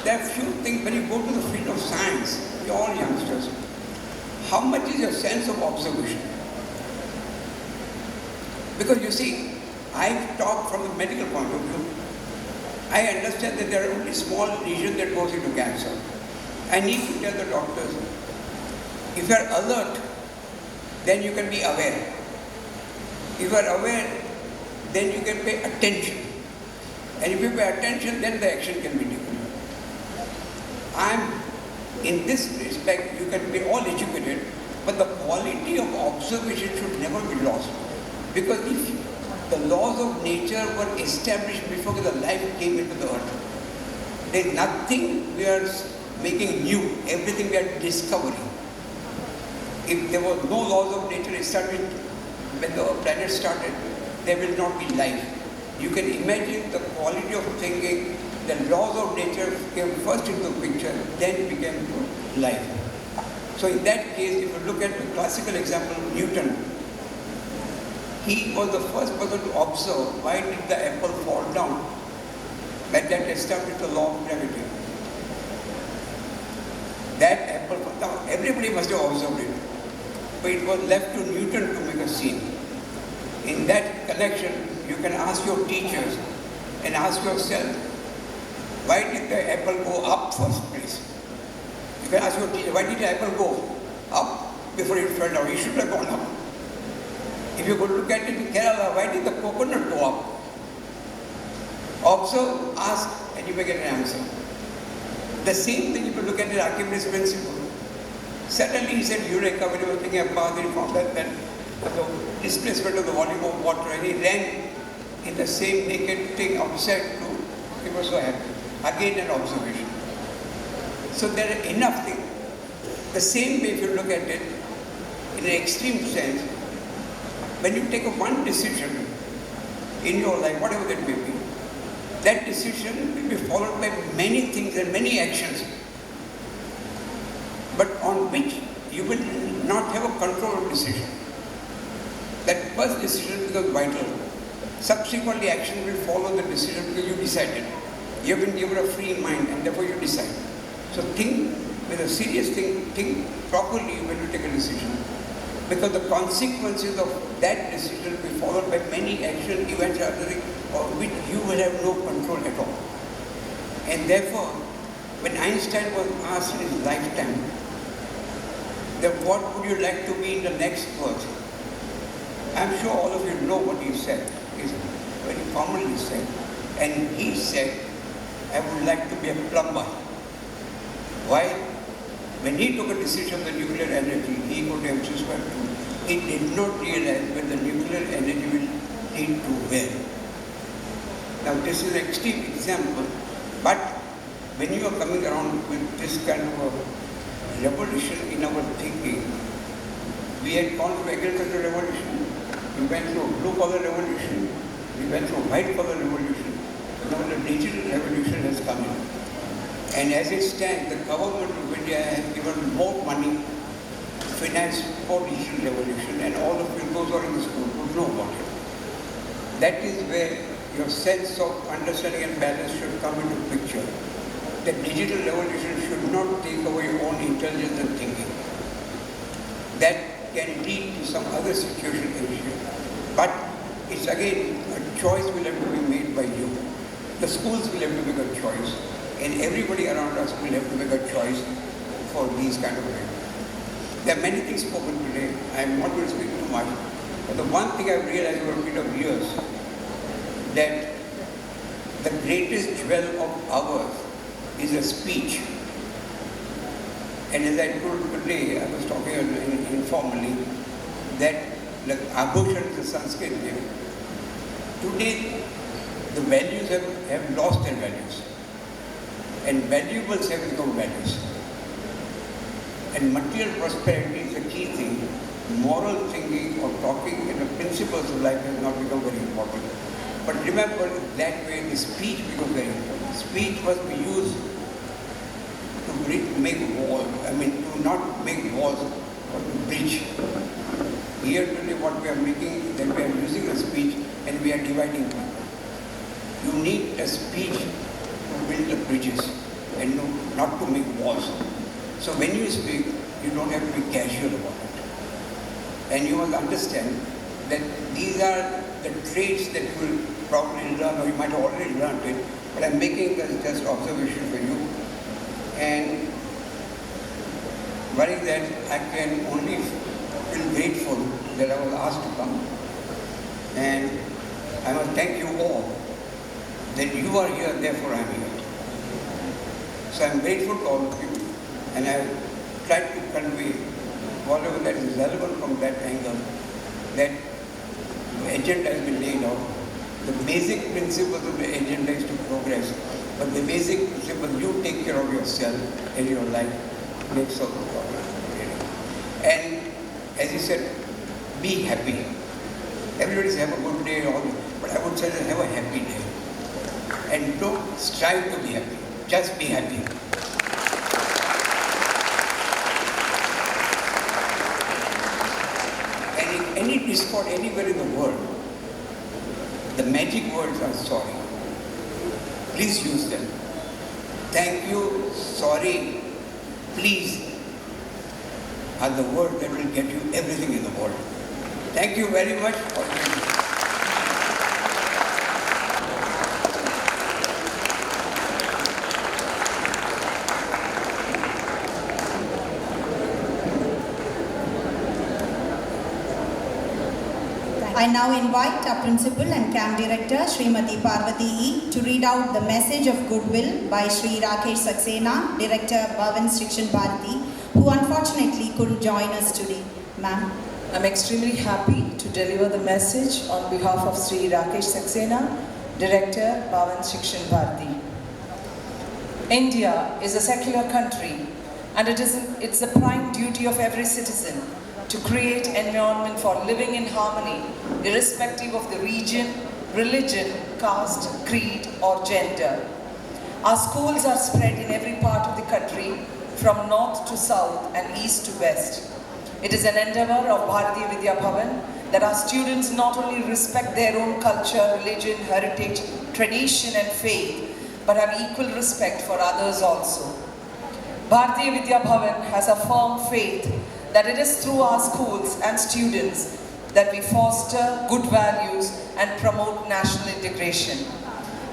[SPEAKER 5] There are few things when you go to the field of science, you all youngsters, how much is your sense of observation? Because you see, I've talked from the medical point of view. I understand that there are only small lesions that goes into cancer. I need to tell the doctors, if you are alert, then you can be aware. If you are aware, then you can pay attention. And if you pay attention, then the action can be taken. In this respect, you can be all educated, but the quality of observation should never be lost. Because if the laws of nature were established before the life came into the earth, there is nothing we are making new, everything we are discovering. If there were no laws of nature established when the planet started, there will not be life. You can imagine the quality of thinking, the laws of nature came first into the picture, then became life. So in that case, if you look at the classical example of Newton, he was the first person to observe why did the apple fall down, but that established the law of gravity. That apple, now everybody must have observed it, but it was left to Newton to make a scene. In that connection, you can ask your teachers and ask yourself, why did the apple go up first place? You can ask your teacher, why did the apple go up before it fell down? It should have gone up. If you go look at it in Kerala, why did the coconut go up? Observe, ask, and you may get an answer. The same thing if you look at the Archimedes principle. Suddenly he said Eureka when he was thinking about it, from that the displacement of the volume of water, and he ran in the same naked thing outside too. He was so happy. Again an observation. So there are enough things. The same way if you look at it in an extreme sense, when you take one decision in your life, whatever that may be, that decision will be followed by many things and many actions, but on which you will not have a control of decision. That first decision becomes vital. Subsequently, action will follow the decision because you decided. You have been given a free mind and therefore you decide. So think with a serious thing, think properly when you take a decision. Because the consequences of that decision will be followed by many action events of which you will have no control at all. And therefore, when Einstein was asked in his lifetime, that what would you like to be in the next birth? I'm sure all of you know what he said. He's very commonly said. And he said, I would like to be a plumber. Why? When he took a decision on the nuclear energy, he got emphasis by two. He did not realize when the nuclear energy will lead to where. Now this is an extreme example, but when you are coming around with this kind of a revolution in our thinking, we had gone through agricultural revolution, we went through blue collar revolution, we went through white collar revolution, now the digital revolution has come in. And as it stands, the government of India has given more money to finance for digital revolution, and all of you, those who are in the school, would know about it. That is where your sense of understanding and balance should come into picture. The digital revolution should not take away your own intelligence and thinking. That can lead to some other situation issue. But it's again, a choice will have to be made by you. The schools will have to make a choice. And everybody around us will have to make a choice for these kind of things. There are many things spoken today. I am not going to speak too much. But the one thing I've realized over a period of years, that the greatest jewel of ours is a speech. And as I told today, I was talking informally, that like Abhushan is a Sanskrit name. Today, the values have lost their values. And valuables have become values. And material prosperity is a key thing. Moral thinking or talking and the principles of life has not become very important. But remember, that way the speech becomes very important. Speech must be used to make walls. To not make walls, but to bridge. Here today what we are making, that we are using a speech and we are dividing people. You need a speech to build the bridges and not to make walls. So when you speak, you don't have to be casual about it. And you must understand that these are the traits that you will probably learn, or you might have already learned it, but I'm making this just observation for you. And worrying that I can only feel grateful that I was asked to come. And I must thank you all that you are here, therefore I am here. So I'm grateful to all of you, and I tried to convey whatever that is relevant from that angle, that the agenda has been laid out. The basic principles of the agenda is to progress, but the basic principle, you take care of yourself and your life, makes all the problem. And as you said, be happy. Everybody says have a good day, but I would say have a happy day. And don't strive to be happy, just be happy. And in any discord anywhere in the world, the magic words are sorry. Please use them. Thank you, sorry, please are the words that will get you everything in the world. Thank you very much for listening.
[SPEAKER 1] I now invite our Principal and Camp Director, Srimati Parvati E, to read out the message of goodwill by Sri Rakesh Saxena, Director, Bhavan Shikshan Bharati, who unfortunately couldn't join us today. Ma'am.
[SPEAKER 2] I'm extremely happy to deliver the message on behalf of Sri Rakesh Saxena, Director, Bhavan Shikshan Bharati. India is a secular country, and it's the prime duty of every citizen to create an environment for living in harmony, irrespective of the region, religion, caste, creed, or gender. Our schools are spread in every part of the country, from north to south and east to west. It is an endeavor of Bharatiya Vidya Bhavan that our students not only respect their own culture, religion, heritage, tradition, and faith, but have equal respect for others also. Bharatiya Vidya Bhavan has a firm faith that it is through our schools and students that we foster good values and promote national integration.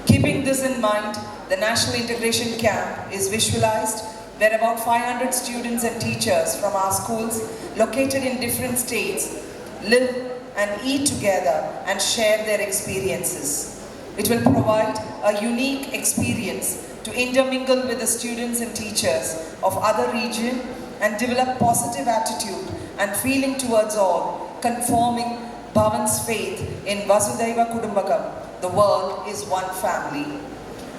[SPEAKER 2] Keeping this in mind, the National Integration Camp is visualized where about 500 students and teachers from our schools located in different states live and eat together and share their experiences. It will provide a unique experience to intermingle with the students and teachers of other regions and develop positive attitude and feeling towards all, conforming Bhavan's faith in Vasudhaiva Kudumbakam, the world is one family.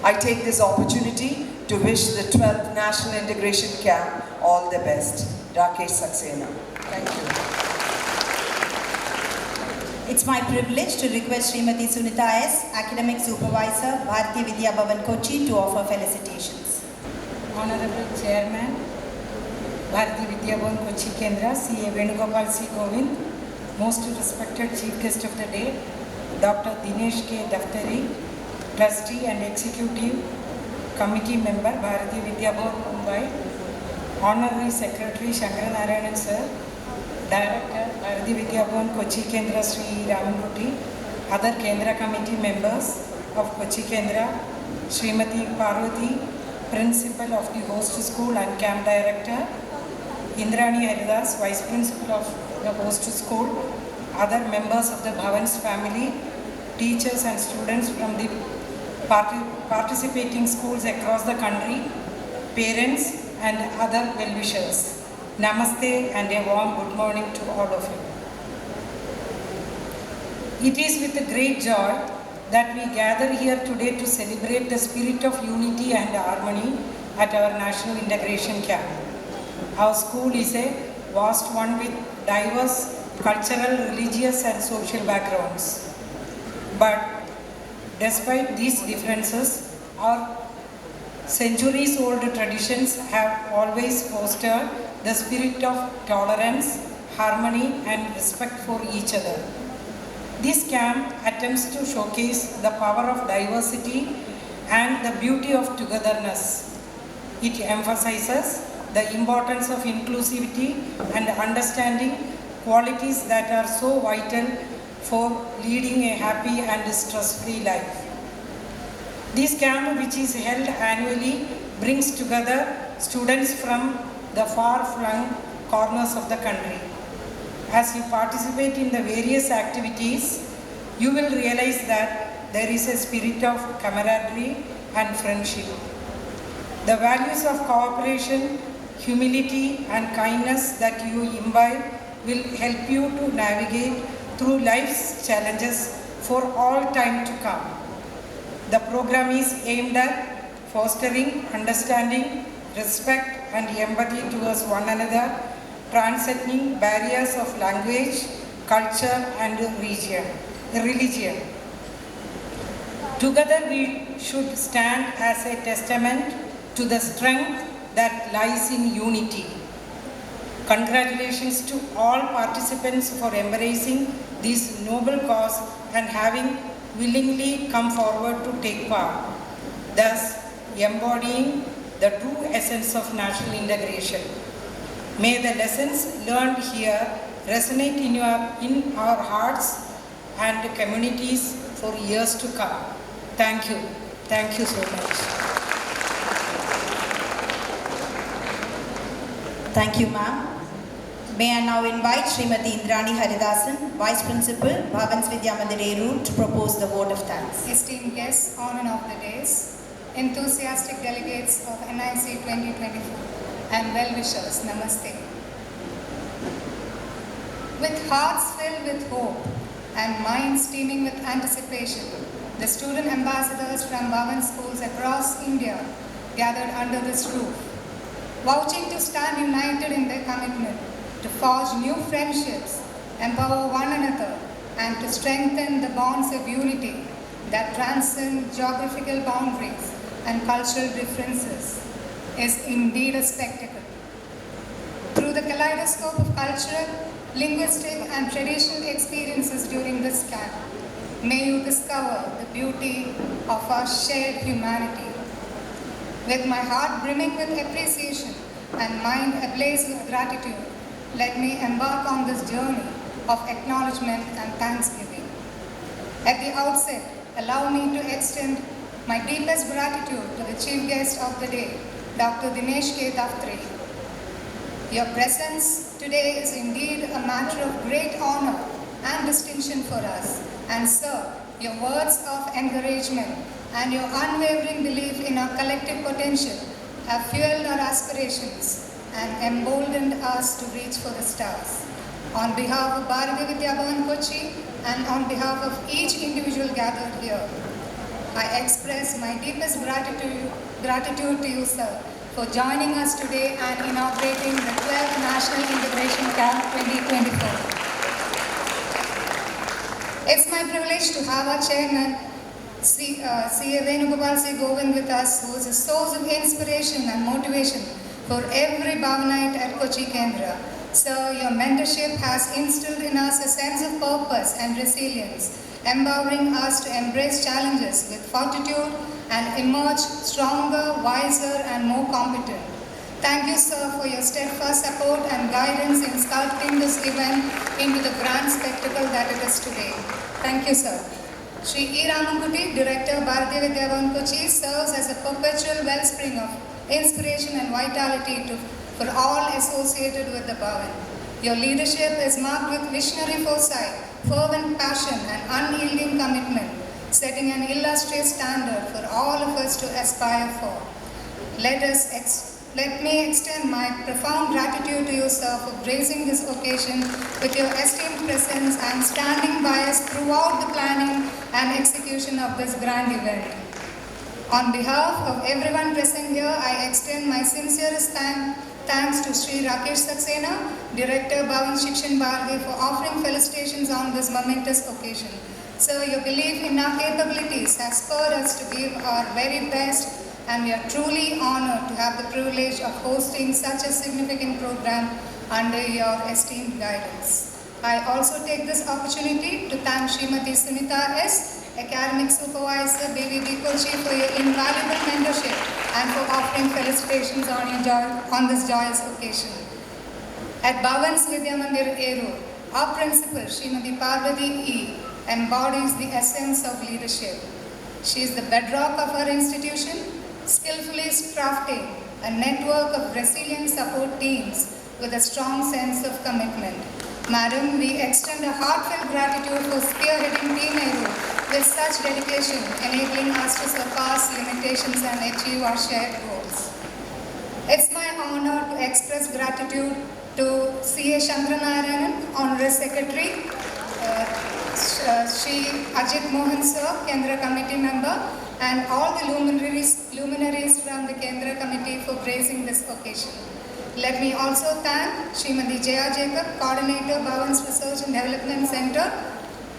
[SPEAKER 2] I take this opportunity to wish the 12th National Integration Camp all the best. Rakesh Saxena. Thank you.
[SPEAKER 1] It's my privilege to request Srimati Sunita S, Academic Supervisor, Bharatiya Vidya Bhavan Kochi, to offer felicitations.
[SPEAKER 6] Honorable Chairman, Bharatiya Vidya Bhavan Kochi Kendra, C.A. Venugopal C. Govind, most respected Chief Guest of the Day, Dr. Dinesh K. Daftari, Trustee and Executive Committee Member, Bharatiya Vidya Bhavan Mumbai, Honorary Secretary Shankaranarayanan Sir, Director, Bharatiya Vidya Bhavan Kochi Kendra Sri Ramankuti, other Kendra Committee members of Kochi Kendra, Srimati Parvati, Principal of the Host School and Camp Director, Indrani Haridas, Vice Principal of the Host School, other members of the Bhavan's family, teachers and students from the participating schools across the country, parents and other well-wishers. Namaste and a warm good morning to all of you. It is with great joy that we gather here today to celebrate the spirit of unity and harmony at our National Integration Camp. Our school is a vast one with diverse cultural, religious and social backgrounds. But despite these differences, our centuries-old traditions have always fostered the spirit of tolerance, harmony and respect for each other. This camp attempts to showcase the power of diversity and the beauty of togetherness. It emphasizes the importance of inclusivity and understanding, qualities that are so vital for leading a happy and stress-free life. This camp, which is held annually, brings together students from the far-flung corners of the country. As you participate in the various activities, you will realize that there is a spirit of camaraderie and friendship. The values of cooperation, humility and kindness that you imbibe will help you to navigate through life's challenges for all time to come. The program is aimed at fostering understanding, respect and empathy towards one another, transcending barriers of language, culture and religion. Together we should stand as a testament to the strength that lies in unity. Congratulations to all participants for embracing this noble cause and having willingly come forward to take part, thus embodying the true essence of national integration. May the lessons learned here resonate in our hearts and communities for years to come. Thank you. Thank you so much.
[SPEAKER 1] Thank you, ma'am. May I now invite Srimati Indrani Haridasan, Vice Principal, Bhavan's Vidya Mandir, Eroor, to propose the vote of thanks.
[SPEAKER 7] Esteemed guests on and off the days, enthusiastic delegates of NIC 2024 and well-wishers, Namaste. With hearts filled with hope and minds teeming with anticipation, the student ambassadors from Bhavan schools across India gathered under this roof, vouching to stand united in their commitment to forge new friendships, empower one another, and to strengthen the bonds of unity that transcend geographical boundaries and cultural differences is indeed a spectacle. Through the kaleidoscope of cultural, linguistic, and traditional experiences during this camp, may you discover the beauty of our shared humanity. With my heart brimming with appreciation and mind ablaze with gratitude, let me embark on this journey of acknowledgement and thanksgiving. At the outset, allow me to extend my deepest gratitude to the chief guest of the day, Dr. Dinesh K. Daftari. Your presence today is indeed a matter of great honor and distinction for us. And sir, your words of encouragement and your unwavering belief in our collective potential have fueled our aspirations and emboldened us to reach for the stars. On behalf of Bharatiya Vidya Bhavan Kochi and on behalf of each individual gathered here, I express my deepest gratitude to you, sir, for joining us today and inaugurating the 12th National Integration Camp 2024. It's my privilege to have our chairman, C.A. Venugopal C. Govind with us, who is a source of inspiration and motivation for every Bhavanite at Kochi Kendra. Sir, your mentorship has instilled in us a sense of purpose and resilience, empowering us to embrace challenges with fortitude and emerge stronger, wiser, and more competent. Thank you, sir, for your steadfast support and guidance in sculpting this event into the grand spectacle that it is today. Thank you, sir. Shri E. Ramankuti, Director, Bharatiya Vidya Bhavan Kochi, serves as a perpetual wellspring of inspiration and vitality for all associated with the Bhavan. Your leadership is marked with visionary foresight, fervent passion, and unyielding commitment, setting an illustrious standard for all of us to aspire for. Let us let me extend my profound gratitude to you, sir, for gracing this occasion with your esteemed presence and standing by us throughout the planning and execution of this grand event. On behalf of everyone present here, I extend my sincerest thanks to Sri Rakesh Saxena, Director, Bhavan Shikshan Bharati, for offering felicitations on this momentous occasion. Sir, your belief in our capabilities has spurred us to give our very best, and we are truly honored to have the privilege of hosting such a significant program under your esteemed guidance. I also take this opportunity to thank Srimati Sunita S., Academic Supervisor, BVB Kochi, for your invaluable mentorship and for offering felicitations on this joyous occasion. At Bhavan's Vidya Mandir, Eroor, our principal, Srimati Parvati E., embodies the essence of leadership. She is the bedrock of our institution, skillfully crafting a network of resilient support teams with a strong sense of commitment. Madam, we extend a heartfelt gratitude for spearheading Team Eroor with such dedication, enabling us to surpass limitations and achieve our shared goals. It's my honor to express gratitude to C.A. Chandranarayanan, Honorary Secretary, Shri Ajit Mohan Sir, Kendra Committee Member, and all the luminaries from the Kendra Committee for gracing this occasion. Let me also thank Srimati Jaya Jacob, Coordinator, Bhavan's Research and Development Center,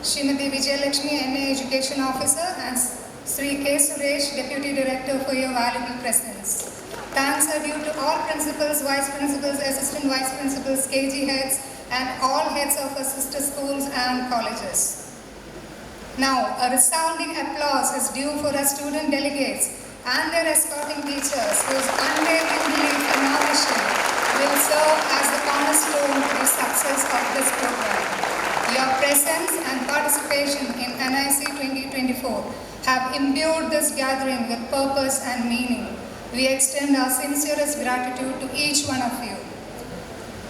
[SPEAKER 7] Srimati Vijay Lakshmi, NA Education Officer, and Sri K. Suresh, Deputy Director, for your valuable presence. Thanks are due to all principals, vice principals, assistant vice principals, KG heads, and all heads of our sister schools and colleges. Now, a resounding applause is due for our student delegates and their escorting teachers whose unwavering belief in our mission will serve as the cornerstone to the success of this program. Your presence and participation in NIC 2024 have imbued this gathering with purpose and meaning. We extend our sincerest gratitude to each one of you.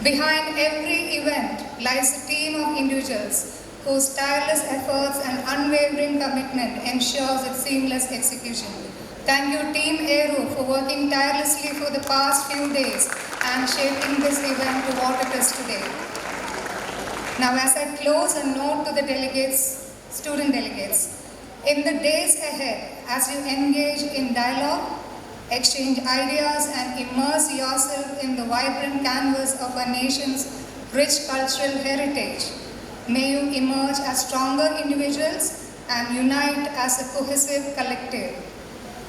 [SPEAKER 7] Behind every event lies a team of individuals whose tireless efforts and unwavering commitment ensures its seamless execution. Thank you, Team Eroor, for working tirelessly for the past few days and shaping this event to what it is today. Now, as I close, a note to the delegates, student delegates. In the days ahead, as you engage in dialogue, exchange ideas, and immerse yourself in the vibrant canvas of our nation's rich cultural heritage, may you emerge as stronger individuals and unite as a cohesive collective.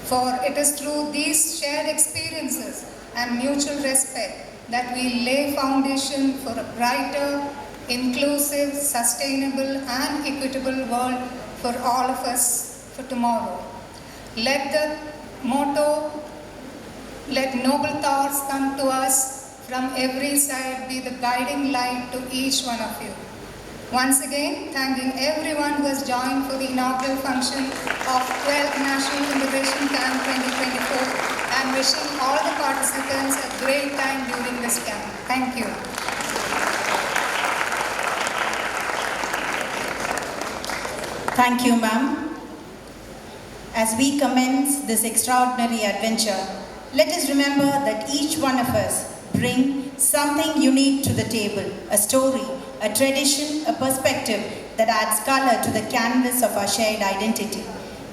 [SPEAKER 7] For it is through these shared experiences and mutual respect that we lay foundation for a brighter, inclusive, sustainable, and equitable world for all of us for tomorrow. Let the motto, "Let noble thoughts come to us from every side," be the guiding light to each one of you. Once again, thanking everyone who has joined for the inaugural function of 12th National Integration Camp 2024 and wishing all the participants a great time during this camp. Thank you.
[SPEAKER 1] Thank you, ma'am. As we commence this extraordinary adventure, let us remember that each one of us bring something unique to the table, a story, a tradition, a perspective that adds color to the canvas of our shared identity.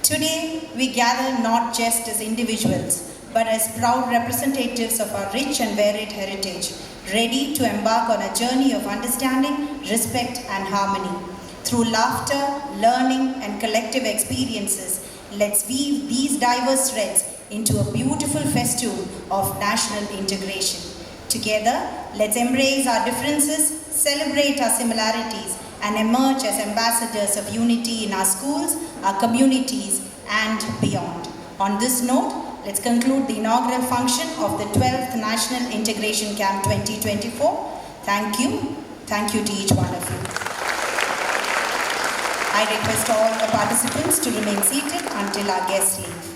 [SPEAKER 1] Today, we gather not just as individuals, but as proud representatives of our rich and varied heritage, ready to embark on a journey of understanding, respect, and harmony. Through laughter, learning, and collective experiences, let's weave these diverse threads into a beautiful festoon of national integration. Together, let's embrace our differences, celebrate our similarities, and emerge as ambassadors of unity in our schools, our communities, and beyond. On this note, let's conclude the inaugural function of the 12th National Integration Camp 2024. Thank you. Thank you to each one of you. I request all the participants to remain seated until our guests leave.